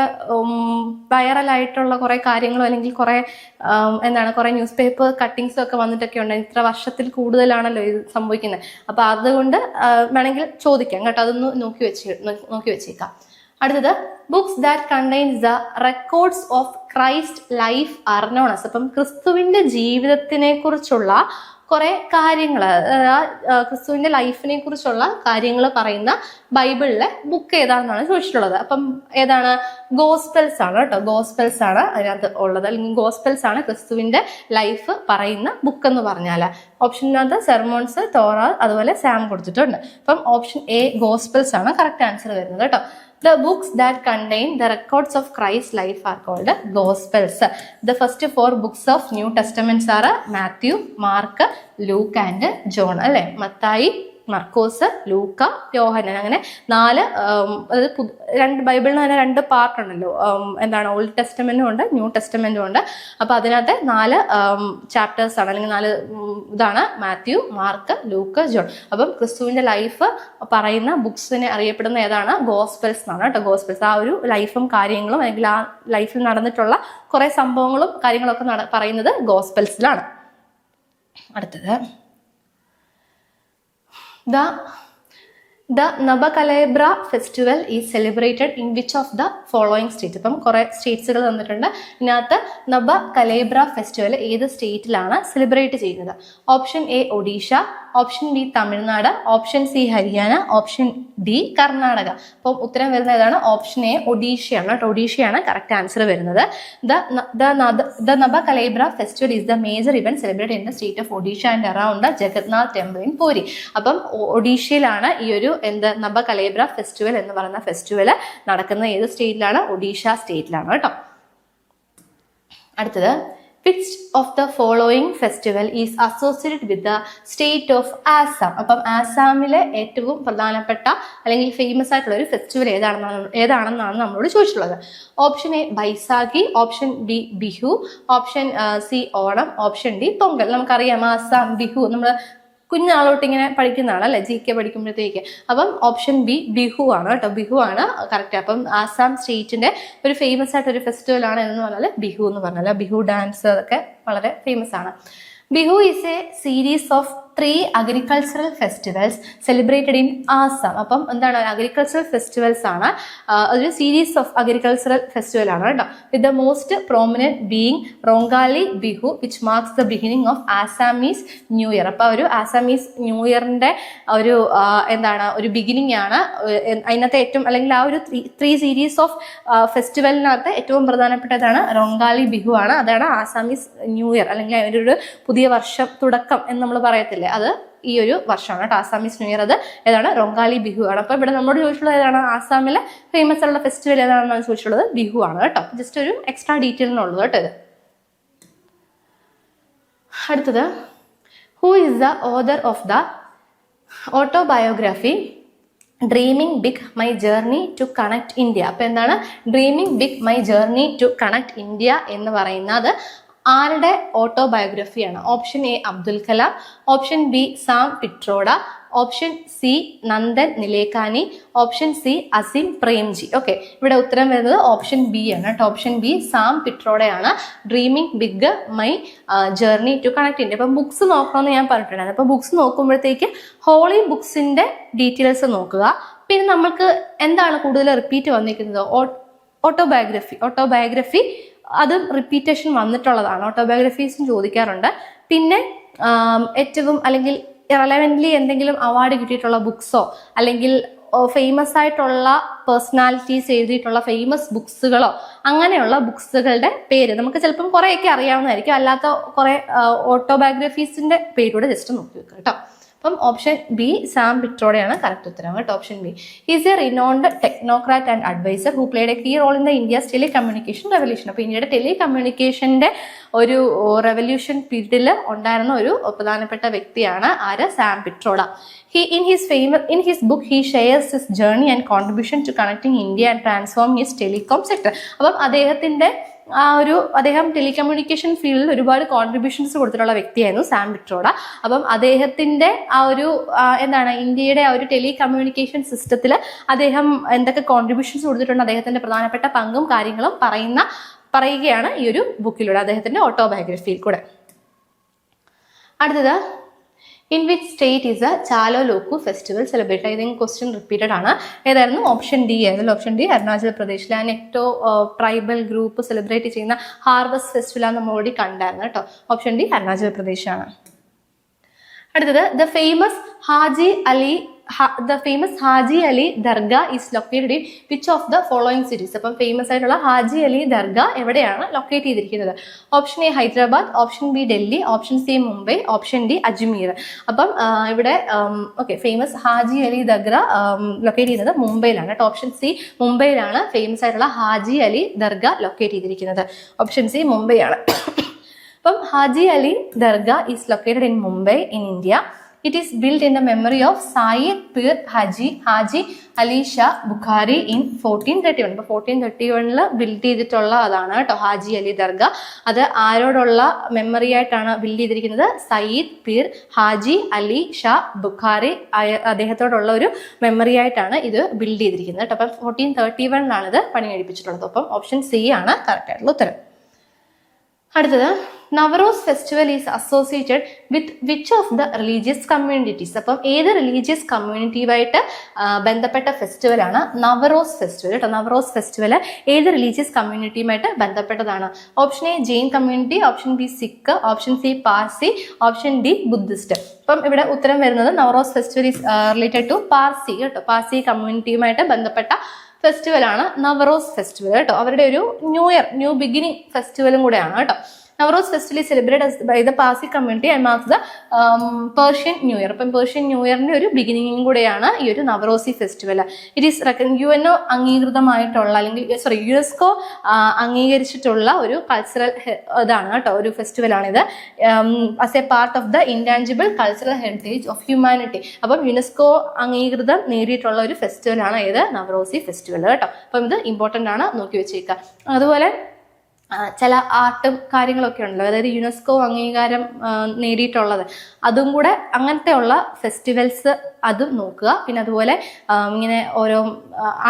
വൈറലായിട്ടുള്ള കുറെ കാര്യങ്ങളോ അല്ലെങ്കിൽ കുറെ ന്യൂസ് പേപ്പർ കട്ടിങ്സും ഒക്കെ വന്നിട്ടൊക്കെ ഉണ്ട്. ഇത്ര വർഷത്തിൽ കൂടുതലാണല്ലോ ഇത് സംഭവിക്കുന്നത്. അപ്പൊ അതുകൊണ്ട് വേണമെങ്കിൽ ചോദിക്കാം കേട്ടോ. അതൊന്ന് നോക്കി വെച്ചേക്കാം. അടുത്തത്, books that contains the records of Christ life are non as. അപ്പം ക്രിസ്തുവിന്റെ ജീവിതത്തിനെ കുറിച്ചുള്ള കുറെ കാര്യങ്ങൾ, ക്രിസ്തുവിന്റെ ലൈഫിനെ കുറിച്ചുള്ള കാര്യങ്ങൾ പറയുന്ന ബൈബിളിലെ ബുക്ക് ഏതാണെന്നാണ് ചോദിച്ചിട്ടുള്ളത്. അപ്പം ഏതാണ്? ഗോസ്പെൽസ് ആണ് കേട്ടോ. ഗോസ്പെൽസ് ആണ് അതിനകത്ത് ഉള്ളത്. അല്ലെങ്കിൽ ഗോസ്പെൽസ് ആണ് ക്രിസ്തുവിന്റെ ലൈഫ് പറയുന്ന ബുക്ക് എന്ന് പറഞ്ഞാൽ. ഓപ്ഷനകത്ത് സെർമോൺസ്, തോറ, അതുപോലെ സാം കൊടുത്തിട്ടുണ്ട്. അപ്പം ഓപ്ഷൻ എ ഗോസ്പെൽസ് ആണ് കറക്റ്റ് ആൻസർ വരുന്നത് കേട്ടോ. The books that contain the records of Christ's life are called Gospels. The first 4 books of New Testaments are Matthew, Mark, Luke and John. അല്ലെ, മത്തായി, മർക്കോസ്, ലൂക്ക, യോഹന്നാൻ. അങ്ങനെ 4 അതായത് ബൈബിളിന് തന്നെ 2 പാർട്ട് ഉണ്ടല്ലോ, എന്താണ് ഓൾഡ് ടെസ്റ്റമെന്റും ഉണ്ട് ന്യൂ ടെസ്റ്റമെന്റും ഉണ്ട്. അപ്പോൾ അതിനകത്ത് 4 ചാപ്റ്റേഴ്സ് ആണ്, അല്ലെങ്കിൽ 4 ഇതാണ് മാത്യു, മാർക്ക്, ലൂക്ക്, ജോൺ. അപ്പം ക്രിസ്തുവിന്റെ ലൈഫ് പറയുന്ന ബുക്സിനെ അറിയപ്പെടുന്ന ഏതാണ്? ഗോസ്പെൽസ് എന്നാണ് കേട്ടോ. ഗോസ്പെൽസ് ആ ഒരു ലൈഫും കാര്യങ്ങളും അല്ലെങ്കിൽ ആ ലൈഫിൽ നടന്നിട്ടുള്ള കുറെ സംഭവങ്ങളും കാര്യങ്ങളൊക്കെ പറയുന്നത് ഗോസ്പെൽസിലാണ്. അടുത്തത് The Nabakaleibra festival is celebrated in which of the following states? അപ്പം കുറെ സ്റ്റേറ്റ്സുകൾ തന്നിട്ടുണ്ട്. ഇതിനകത്ത് നബകലേബ്ര ഫെസ്റ്റിവൽ ഏത് സ്റ്റേറ്റിലാണ് സെലിബ്രേറ്റ് ചെയ്യുന്നത്? Option A Odisha, option B Tamil Nadu, option C Haryana, option D Karnataka. അപ്പം ഉത്തരം വരുന്ന ഏതാണ്? ഓപ്ഷൻ എ ഒഡീഷയാണ് കേട്ടോ. ഒഡീഷയാണ് കറക്റ്റ് ആൻസർ വരുന്നത്. The Nabakaleibra festival is the major event celebrated in the state of Odisha and around the Jagannath temple in Puri. അപ്പം ഒഡീഷയിലാണ് ഈ ഒരു നബകലേബ്ര ഫെസ്റ്റിവൽ എന്ന് പറയുന്ന ഫെസ്റ്റിവൽ നടക്കുന്ന ഏത് സ്റ്റേറ്റിലാണ്? ഒഡീഷ സ്റ്റേറ്റിലാണ് കേട്ടോ. അടുത്തത് which of the following festival is associated with the state of Assam? അപ്പം ആസാമിലെ ഏറ്റവും പ്രധാനപ്പെട്ട അല്ലെങ്കിൽ ഫേമസ് ആയിട്ടുള്ള ഒരു ഫെസ്റ്റിവൽ ഏതാണെന്നാണ് നമ്മളോട് ചോദിച്ചിട്ടുള്ളത്. Option A Baisakhi, option B Bihu, option C Onam, option D Pongal. നമുക്കറിയാം ആസാം ബിഹു നമ്മൾ കുഞ്ഞാളോട്ട് ഇങ്ങനെ പഠിക്കുന്നതാണ് അല്ലെ, GK പഠിക്കുമ്പോഴത്തേക്ക്. അപ്പം ഓപ്ഷൻ ബി ബിഹു ആണ് കേട്ടോ. ബിഹു ആണ് കറക്റ്റ്. അപ്പം ആസാം സ്റ്റേറ്റിന്റെ ഒരു ഫേമസ് ആയിട്ട് ഒരു ഫെസ്റ്റിവൽ ആണ് എന്ന് പറഞ്ഞാൽ ബിഹു എന്ന് പറഞ്ഞാൽ. ബിഹു ഡാൻസ് ഒക്കെ വളരെ ഫേമസ് ആണ്. Bihu is A series of 3 agricultural festivals celebrated in Assam. അപ്പം എന്താണ്? അഗ്രികൾച്ചറൽ ഫെസ്റ്റിവൽസ് ആണ്, ഒരു സീരീസ് ഓഫ് അഗ്രികൾച്ചറൽ ഫെസ്റ്റിവൽ ആണ് കേട്ടോ. With the most prominent being Rongali Bihu which marks the beginning of Assamese new year. അപ്പോൾ ഒരു ആസാമീസ് ന്യൂ ഇയറിന്റെ ഒരു എന്താണ് ഒരു ബിഗിനിങ് ആണ്. അതിനകത്ത് ഏറ്റവും അല്ലെങ്കിൽ ആ ഒരു 3 സീരീസ് ഓഫ് ഫെസ്റ്റിവലിനകത്ത് ഏറ്റവും പ്രധാനപ്പെട്ടതാണ് റോങ്കാലി ബിഹു ആണ്. അതാണ് ആസാമീസ് ന്യൂ ഇയർ അല്ലെങ്കിൽ ഒരു പുതിയ വർഷം തുടക്കം എന്ന് നമ്മൾ പറയത്തില്ല, അത് ഈ ഒരു വർഷമാണ് കേട്ടോ. ആസാമീസ് ന്യൂ ഇയർ അത് ഏതാണ്? റോങ്കാലി ബിഹു ആണ്. അപ്പൊ ഇവിടെ നമ്മോട് ചോദിച്ചിട്ടുള്ളത് ഏതാണ്? ആസാമിലെ ഫേമസ് ആയിട്ടുള്ള ഫെസ്റ്റിവൽ ഏതാണെന്നാണ് ചോദിച്ചിട്ടുള്ളത്? ബിഹു ആണ് കേട്ടോ. ജസ്റ്റ് ഒരു എക്സ്ട്രാ ഡീറ്റെയിലിനുള്ളത് കേട്ടോ ഇത്. അടുത്തത് who is the author of the autobiography dreaming big my journey to connect India? അപ്പൊ എന്താണ് dreaming big my journey to connect India എന്ന് പറയുന്നത്? ആരുടെ ഓട്ടോബയോഗ്രഫിയാണ്? Option A Abdul Kalam, option B Sam Pitroda, option C Nandan Nilekani, option C Azim Premji. Okay, ഇവിടെ ഉത്തരം വരുന്നത് ഓപ്ഷൻ ബി ആണ് കേട്ടോ. ഓപ്ഷൻ ബി സാം പിട്രോഡയാണ് dreaming big my journey to connect India. അപ്പം ബുക്സ് നോക്കണമെന്ന് ഞാൻ പറഞ്ഞിട്ടുണ്ടായിരുന്നു. അപ്പോൾ ബുക്സ് നോക്കുമ്പോഴത്തേക്ക് ഹോളി ബുക്സിന്റെ ഡീറ്റെയിൽസ് നോക്കുക. പിന്നെ നമുക്ക് എന്താണ് കൂടുതൽ റിപ്പീറ്റ് വന്നിരിക്കുന്നത്? ഓട്ടോബയോഗ്രഫി അത് റിപ്പീറ്റേഷൻ വന്നിട്ടുള്ളതാണ്. ഓട്ടോബയോഗ്രഫീസും ചോദിക്കാറുണ്ട്. പിന്നെ ഏറ്റവും അല്ലെങ്കിൽ റെലവൻ്റ്ലി എന്തെങ്കിലും അവാർഡ് കിട്ടിയിട്ടുള്ള ബുക്സോ അല്ലെങ്കിൽ ഫേമസ് ആയിട്ടുള്ള പേഴ്സണാലിറ്റീസ് എഴുതിയിട്ടുള്ള ഫേമസ് ബുക്സുകളോ അങ്ങനെയുള്ള ബുക്സുകളുടെ പേര് നമുക്ക് ചിലപ്പം കുറേയൊക്കെ അറിയാവുന്നതായിരിക്കും. അല്ലാത്ത കുറേ ഓട്ടോബയോഗ്രഫീസിന്റെ പേരൂടെ ജസ്റ്റ് നോക്കി വെക്കുക കേട്ടോ. അപ്പം ഓപ്ഷൻ ബി സാം പിട്രോഡയാണ് കറക്റ്റ് ഉത്തരം കേട്ടോ. Option B is a renowned technocrat and advisor who played a key role in the India's telecommunication revolution. അപ്പോൾ ഇന്ത്യയുടെ ടെലികമ്മ്യൂണിക്കേഷന്റെ ഒരു റെവല്യൂഷൻ പീരീഡിൽ ഉണ്ടായിരുന്ന ഒരു പ്രധാനപ്പെട്ട വ്യക്തിയാണ് ആര്? Sam Pitroda. In his book he shares his journey and contribution to connecting India and transforming its telecom sector. അപ്പം അദ്ദേഹം ടെലികമ്മ്യൂണിക്കേഷൻ ഫീൽഡിൽ ഒരുപാട് കോൺട്രിബ്യൂഷൻസ് കൊടുത്തിട്ടുള്ള വ്യക്തിയായിരുന്നു സാം പിട്രോഡ. അപ്പം അദ്ദേഹത്തിന്റെ ആ ഒരു എന്താണ് ഇന്ത്യയുടെ ആ ഒരു ടെലികമ്മ്യൂണിക്കേഷൻ സിസ്റ്റത്തിൽ അദ്ദേഹം എന്തൊക്കെ കോൺട്രിബ്യൂഷൻസ് കൊടുത്തിട്ടുണ്ട്, അദ്ദേഹത്തിന്റെ പ്രധാനപ്പെട്ട പങ്കും കാര്യങ്ങളും പറയുകയാണ് ഈ ഒരു ബുക്കിലൂടെ, അദ്ദേഹത്തിന്റെ ഓട്ടോബയോഗ്രഫിയിൽ കൂടെ. അടുത്തത് in which state is a Chalo Loku festival celebrate? I think question repeated ആണ്. ഏതായിരുന്നു? ഓപ്ഷൻ ഡി ആയിരുന്നു. ഓപ്ഷൻ ഡി അരുണാചൽ പ്രദേശിലെ നെക്ടോ ട്രൈബൽ ഗ്രൂപ്പ് സെലിബ്രേറ്റ് ചെയ്യുന്ന ഹാർവസ്റ്റ് ഫെസ്റ്റിവൽ ആണ് നമ്മൾ ഓൾറെഡി കണ്ടായിരുന്നു കേട്ടോ. ഓപ്ഷൻ ഡി അരുണാചൽ പ്രദേശാണ്. അടുത്തത് the famous Haji Ali Dargah is located in which of the following cities? അപ്പം ഫേമസ് ആയിട്ടുള്ള ഹാജി അലി ദർഗ എവിടെയാണ് ലൊക്കേറ്റ് ചെയ്തിരിക്കുന്നത്? Option A Hyderabad, option B Delhi, option C Mumbai, option D Ajmer. അപ്പം ഇവിടെ ഫേമസ് ഹാജി അലി ദർഗ ലൊക്കേറ്റ് ചെയ്യുന്നത് മുംബൈയിലാണ് കേട്ടോ. ഓപ്ഷൻ സി മുംബൈയിലാണ് ഫേമസ് ആയിട്ടുള്ള ഹാജി അലി ദർഗ ലൊക്കേറ്റ് ചെയ്തിരിക്കുന്നത്. ഓപ്ഷൻ സി മുംബൈ ആണ്. അപ്പം Haji Ali Dargah is located in Mumbai in India. It is build in the memory of Zayed Peer Haji Ali Shah Bukhari in 1431. ഇപ്പോൾ 1431 ബിൽഡ് ചെയ്തിട്ടുള്ള അതാണ് കേട്ടോ ഹാജി അലി ദർഗ. അത് ആരോടുള്ള മെമ്മറി ആയിട്ടാണ് ബിൽഡ് ചെയ്തിരിക്കുന്നത്? സയ്യിദ് പീർ ഹാജി അലി ഷാ ബുഖാരി അദ്ദേഹത്തോടുള്ള ഒരു മെമ്മറി ആയിട്ടാണ് ഇത് ബിൽഡ് ചെയ്തിരിക്കുന്നത് കേട്ടോ. അപ്പം 1431 ഇത് പണി കഴിപ്പിച്ചിട്ടുള്ളത്. അപ്പം ഓപ്ഷൻ സി ആണ് കറക്റ്റ് ആയിട്ടുള്ള ഉത്തരം. അടുത്തത്, Navroz festival is associated with which of the religious communities? അപ്പം ഏത് റിലീജിയസ് കമ്മ്യൂണിറ്റിയുമായിട്ട് ബന്ധപ്പെട്ട ഫെസ്റ്റിവലാണ് നവറോസ് ഫെസ്റ്റിവൽ കേട്ടോ. നവറോസ് ഫെസ്റ്റിവൽ ഏത് റിലീജിയസ് കമ്മ്യൂണിറ്റിയുമായിട്ട് ബന്ധപ്പെട്ടതാണ്? Option A Jain community, option B Sikh, option C Parsi, option D Buddhist. അപ്പം ഇവിടെ ഉത്തരം വരുന്നത് Navroz festival is related to Parsi കേട്ടോ. പാർസി കമ്മ്യൂണിറ്റിയുമായിട്ട് ബന്ധപ്പെട്ട ഫെസ്റ്റിവൽ ആണ് നവറോസ് ഫെസ്റ്റിവൽ കേട്ടോ. അവരുടെ ഒരു ന്യൂ ബിഗിനിങ് ഫെസ്റ്റിവലും കൂടെയാണ് കേട്ടോ. Navroz festival is celebrated by the Parsi community and marks the Persian New Year. അപ്പം പേർഷ്യൻ ന്യൂ ഇയറിന്റെ ഒരു ബിഗിനിങ്ങും കൂടെയാണ് ഈ ഒരു നവറോസി ഫെസ്റ്റിവൽ. ഇറ്റ് ഈസ് UNO അംഗീകൃതമായിട്ടുള്ള അല്ലെങ്കിൽ യുനെസ്കോ അംഗീകരിച്ചിട്ടുള്ള ഒരു കൾച്ചറൽ ഇതാണ് കേട്ടോ, ഒരു ഫെസ്റ്റിവലാണിത്. As a part of the intangible cultural heritage of humanity. അപ്പം യുനെസ്കോ അംഗീകൃതം നേടിയിട്ടുള്ള ഒരു ഫെസ്റ്റിവലാണ് ഏത്? നവറോസി ഫെസ്റ്റിവൽ കേട്ടോ. അപ്പം ഇത് ഇമ്പോർട്ടൻ്റ് ആണ്, നോക്കി വെച്ചേക്കുക. അതുപോലെ ചില ആർട്ടും കാര്യങ്ങളൊക്കെ ഉണ്ടല്ലോ, അതായത് യുനെസ്കോ അംഗീകാരം നേടിയിട്ടുള്ളത്, അതും കൂടെ അങ്ങനത്തെ ഉള്ള ഫെസ്റ്റിവൽസ് അതും നോക്കുക. പിന്നെ അതുപോലെ ഇങ്ങനെ ഓരോ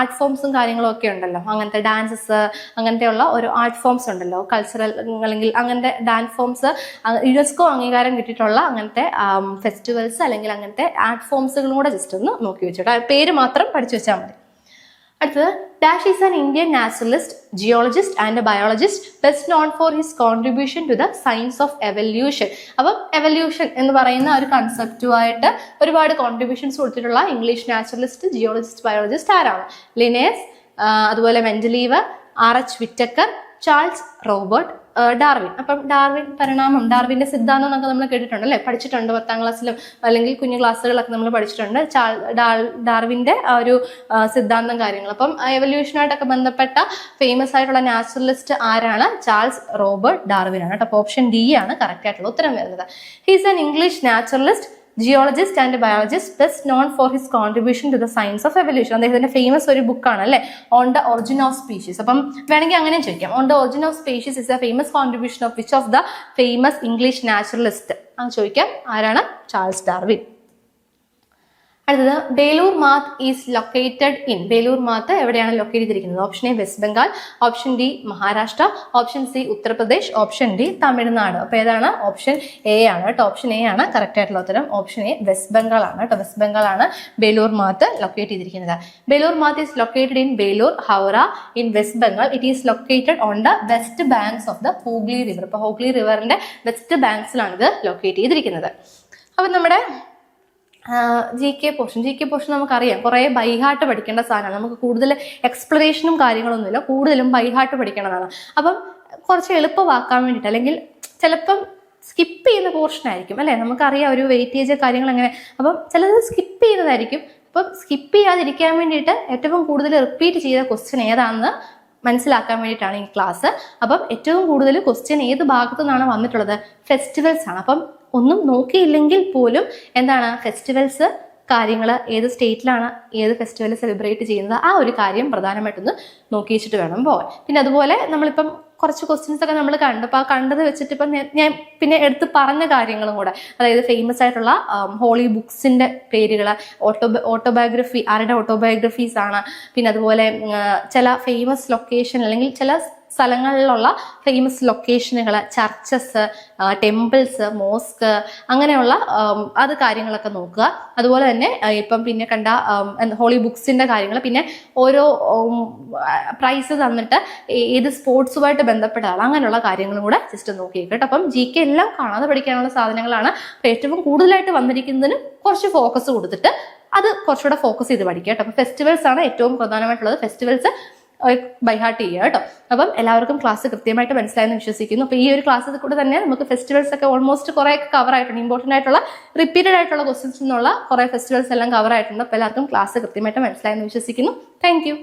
ആർട്ട് ഫോംസും കാര്യങ്ങളും ഒക്കെ ഉണ്ടല്ലോ, അങ്ങനത്തെ ഡാൻസസ് അങ്ങനത്തെയുള്ള ഓരോ ആർട്ട് ഫോംസ് ഉണ്ടല്ലോ, കൾച്ചറൽ അല്ലെങ്കിൽ അങ്ങനത്തെ ഡാൻസ് ഫോംസ് യുനെസ്കോ അംഗീകാരം കിട്ടിയിട്ടുള്ള അങ്ങനത്തെ ഫെസ്റ്റിവൽസ് അല്ലെങ്കിൽ അങ്ങനത്തെ ആർട്ട് ഫോംസുകളും കൂടെ ജസ്റ്റ് ഒന്ന് നോക്കി വെച്ചിട്ട് പേര് മാത്രം പഠിച്ചു വെച്ചാൽ മതി. അടുത്തത്, dash is an Indian naturalist, geologist and biologist best known for his contribution to the science of evolution. അപ്പം എവല്യൂഷൻ എന്ന് പറയുന്ന ഒരു കൺസെപ്റ്റുമായിട്ട് ഒരുപാട് കോൺട്രിബ്യൂഷൻസ് കൊടുത്തിട്ടുള്ള ഇംഗ്ലീഷ് നാച്ചുറലിസ്റ്റ്, ജിയോളജിസ്റ്റ്, ബയോളജിസ്റ്റ് ആരാണ്? ലിനേസ്, അതുപോലെ Mendeleev, RH Whittaker, Charles Robert, Darwin. അപ്പം ഡാർവിൻ പരിണാമം, ഡാർവിന്റെ സിദ്ധാന്തം എന്നൊക്കെ നമ്മൾ കേട്ടിട്ടുണ്ട് അല്ലേ, പഠിച്ചിട്ടുണ്ട് 10ാം ക്ലാസ്സിലും അല്ലെങ്കിൽ കുഞ്ഞു ക്ലാസ്സുകളൊക്കെ നമ്മൾ പഠിച്ചിട്ടുണ്ട്. ഡാർവിന്റെ ആ ഒരു സിദ്ധാന്തം കാര്യങ്ങൾ. അപ്പം എവല്യൂഷനായിട്ടൊക്കെ ബന്ധപ്പെട്ട ഫേമസ് ആയിട്ടുള്ള നാച്ചുറലിസ്റ്റ് ആരാണ്? ചാൾസ് റോബർട്ട് ഡാർവിൻ ആണ് കേട്ടോ. അപ്പോൾ ഓപ്ഷൻ ഡി ആണ് കറക്റ്റ് ആയിട്ടുള്ള ഉത്തരം വരുന്നത്. He's an English naturalist, geologist and biologist best known for his contribution to the science of evolution. അദ്ദേഹത്തിന്റെ ഫേമസ് ഒരു ബുക്കാണ് അല്ലെ, on the origin of species. അപ്പം വേണമെങ്കിൽ അങ്ങനെ ചോദിക്കാം, on the origin of species is a famous contribution of which of the famous English naturalist? അങ്ങനെ ചോദിക്കാം. ആരാണ്? Charles Darwin. അടുത്തത്, Belur Math is located in. Belur Math എവിടെയാണ് ലൊക്കേറ്റ് ചെയ്തിരിക്കുന്നത്? Option A west Bengal, option D Maharashtra, option C Uttar Pradesh, option D Tamil Nadu. അപ്പോൾ ഏതാണ്? ഓപ്ഷൻ എ ആണ് കേട്ടോ. ഓപ്ഷൻ എ ആണ് കറക്റ്റ് ആയിട്ടുള്ള ഉത്തരം. ഓപ്ഷൻ എ വെസ്റ്റ് ബംഗാൾ ആണ് കേട്ടോ. വെസ്റ്റ് ബംഗാൾ ആണ് ബേലൂർ മാത്ത് ലൊക്കേറ്റ് ചെയ്തിരിക്കുന്നത്. Belur Math is located in Belur, Howrah in west Bengal. It is located on the west banks of the Hooghly river. അപ്പോൾ ഹൂഗ്ലി റിവറിന്റെ വെസ്റ്റ് ബാങ്ക്സിലാണ് ഇത് ലൊക്കേറ്റ് ചെയ്തിരിക്കുന്നത്. അപ്പം നമ്മുടെ GK പോർഷൻ നമുക്കറിയാം, കുറേ ബൈഹാർട്ട് പഠിക്കേണ്ട സാധനമാണ്. നമുക്ക് കൂടുതൽ എക്സ്പ്ലറേഷനും കാര്യങ്ങളൊന്നുമില്ല, കൂടുതലും ബൈഹാർട്ട് പഠിക്കേണ്ടതാണ്. അപ്പം കുറച്ച് എളുപ്പമാക്കാൻ വേണ്ടിയിട്ട്, അല്ലെങ്കിൽ ചിലപ്പം സ്കിപ്പ് ചെയ്യുന്ന പോർഷൻ ആയിരിക്കും അല്ലേ, നമുക്കറിയാം ഒരു വെയിറ്റേജ് കാര്യങ്ങൾ എങ്ങനെ. അപ്പം ചിലത് സ്കിപ്പ് ചെയ്യുന്നതായിരിക്കും. അപ്പം സ്കിപ്പ് ചെയ്യാതിരിക്കാൻ വേണ്ടിയിട്ട് ഏറ്റവും കൂടുതൽ റിപ്പീറ്റ് ചെയ്ത ക്വസ്റ്റ്യൻ ഏതാണെന്ന് മനസ്സിലാക്കാൻ വേണ്ടിയിട്ടാണ് ഈ ക്ലാസ്. അപ്പം ഏറ്റവും കൂടുതൽ ക്വസ്റ്റ്യൻ ഏത് ഭാഗത്തു നിന്നാണ് വന്നിട്ടുള്ളത്? ഫെസ്റ്റിവൽസ് ആണ്. അപ്പം ഒന്നും നോക്കിയില്ലെങ്കിൽ പോലും എന്താണ് ഫെസ്റ്റിവൽസ് കാര്യങ്ങൾ, ഏത് സ്റ്റേറ്റിലാണ് ഏത് ഫെസ്റ്റിവൽ സെലിബ്രേറ്റ് ചെയ്യുന്നത്, ആ ഒരു കാര്യം പ്രധാനമായിട്ടൊന്ന് നോക്കി വെച്ചിട്ട് വേണം പോകാൻ. പിന്നെ അതുപോലെ നമ്മളിപ്പം കുറച്ച് ക്വസ്റ്റ്യൻസ് ഒക്കെ നമ്മൾ കണ്ടു. അപ്പോൾ ആ കണ്ടത് വെച്ചിട്ട് ഇപ്പം ഞാൻ പിന്നെ എടുത്ത് പറഞ്ഞ കാര്യങ്ങളും കൂടെ, അതായത് ഫേമസ് ആയിട്ടുള്ള ഹോളി ബുക്സിന്റെ പേരുകൾ, ഓട്ടോബയോഗ്രഫി, ആരുടെ ഓട്ടോബയോഗ്രഫീസ് ആണ്, പിന്നെ അതുപോലെ ചില ഫേമസ് ലൊക്കേഷൻ അല്ലെങ്കിൽ ചില സ്ഥലങ്ങളിലുള്ള ഫേമസ് ലൊക്കേഷനുകൾ, ചർച്ചസ്, ടെമ്പിൾസ്, മോസ്ക്, അങ്ങനെയുള്ള അത് കാര്യങ്ങളൊക്കെ നോക്കുക. അതുപോലെ തന്നെ ഇപ്പം പിന്നെ കണ്ട ഹോളി ബുക്സിന്റെ കാര്യങ്ങൾ, പിന്നെ ഓരോ പ്രൈസ് തന്നിട്ട് ഏത് സ്പോർട്സുമായിട്ട് ബന്ധപ്പെട്ടതാണ്, അങ്ങനെയുള്ള കാര്യങ്ങളും കൂടെ ജസ്റ്റ് നോക്കിയേക്കട്ടെ. അപ്പം GK എല്ലാം കാണാതെ പഠിക്കാനുള്ള സാധനങ്ങളാണ്. ഏറ്റവും കൂടുതലായിട്ട് വന്നിരിക്കുന്നതിന് കുറച്ച് ഫോക്കസ് കൊടുത്തിട്ട് അത് കുറച്ചുകൂടെ ഫോക്കസ് ചെയ്ത് പഠിക്കുക കേട്ടോ. അപ്പം ഫെസ്റ്റിവൽസ് ആണ് ഏറ്റവും പ്രധാനമായിട്ടുള്ളത്. ഫെസ്റ്റിവൽസ് ബൈഹാർട്ട് ചെയ്യുക കേട്ടോ. അപ്പം എല്ലാവർക്കും ക്ലാസ് കൃത്യമായിട്ട് മനസ്സിലായെന്ന് വിശ്വസിക്കുന്നു. അപ്പോൾ ഈ ഒരു ക്ലാസ്സിൽ കൂടെ തന്നെ നമുക്ക് ഫെസ്റ്റിവൽസ് ഒക്കെ ഓൾമോസ്റ്റ് കുറേയൊക്കെ കവർ ആയിട്ടുണ്ട്. ഇമ്പോർട്ടൻ്റ് ആയിട്ടുള്ള റിപ്പീറ്റഡ് ആയിട്ടുള്ള ക്വസ്റ്റ്യൻസ് എന്നുള്ള കുറേ ഫെസ്റ്റിവൽസ് എല്ലാം കവർ ആയിട്ടുണ്ട്. അപ്പോൾ എല്ലാവർക്കും ക്ലാസ് കൃത്യമായിട്ട് മനസ്സിലായെന്ന് വിശ്വസിക്കുന്നു. Thank you.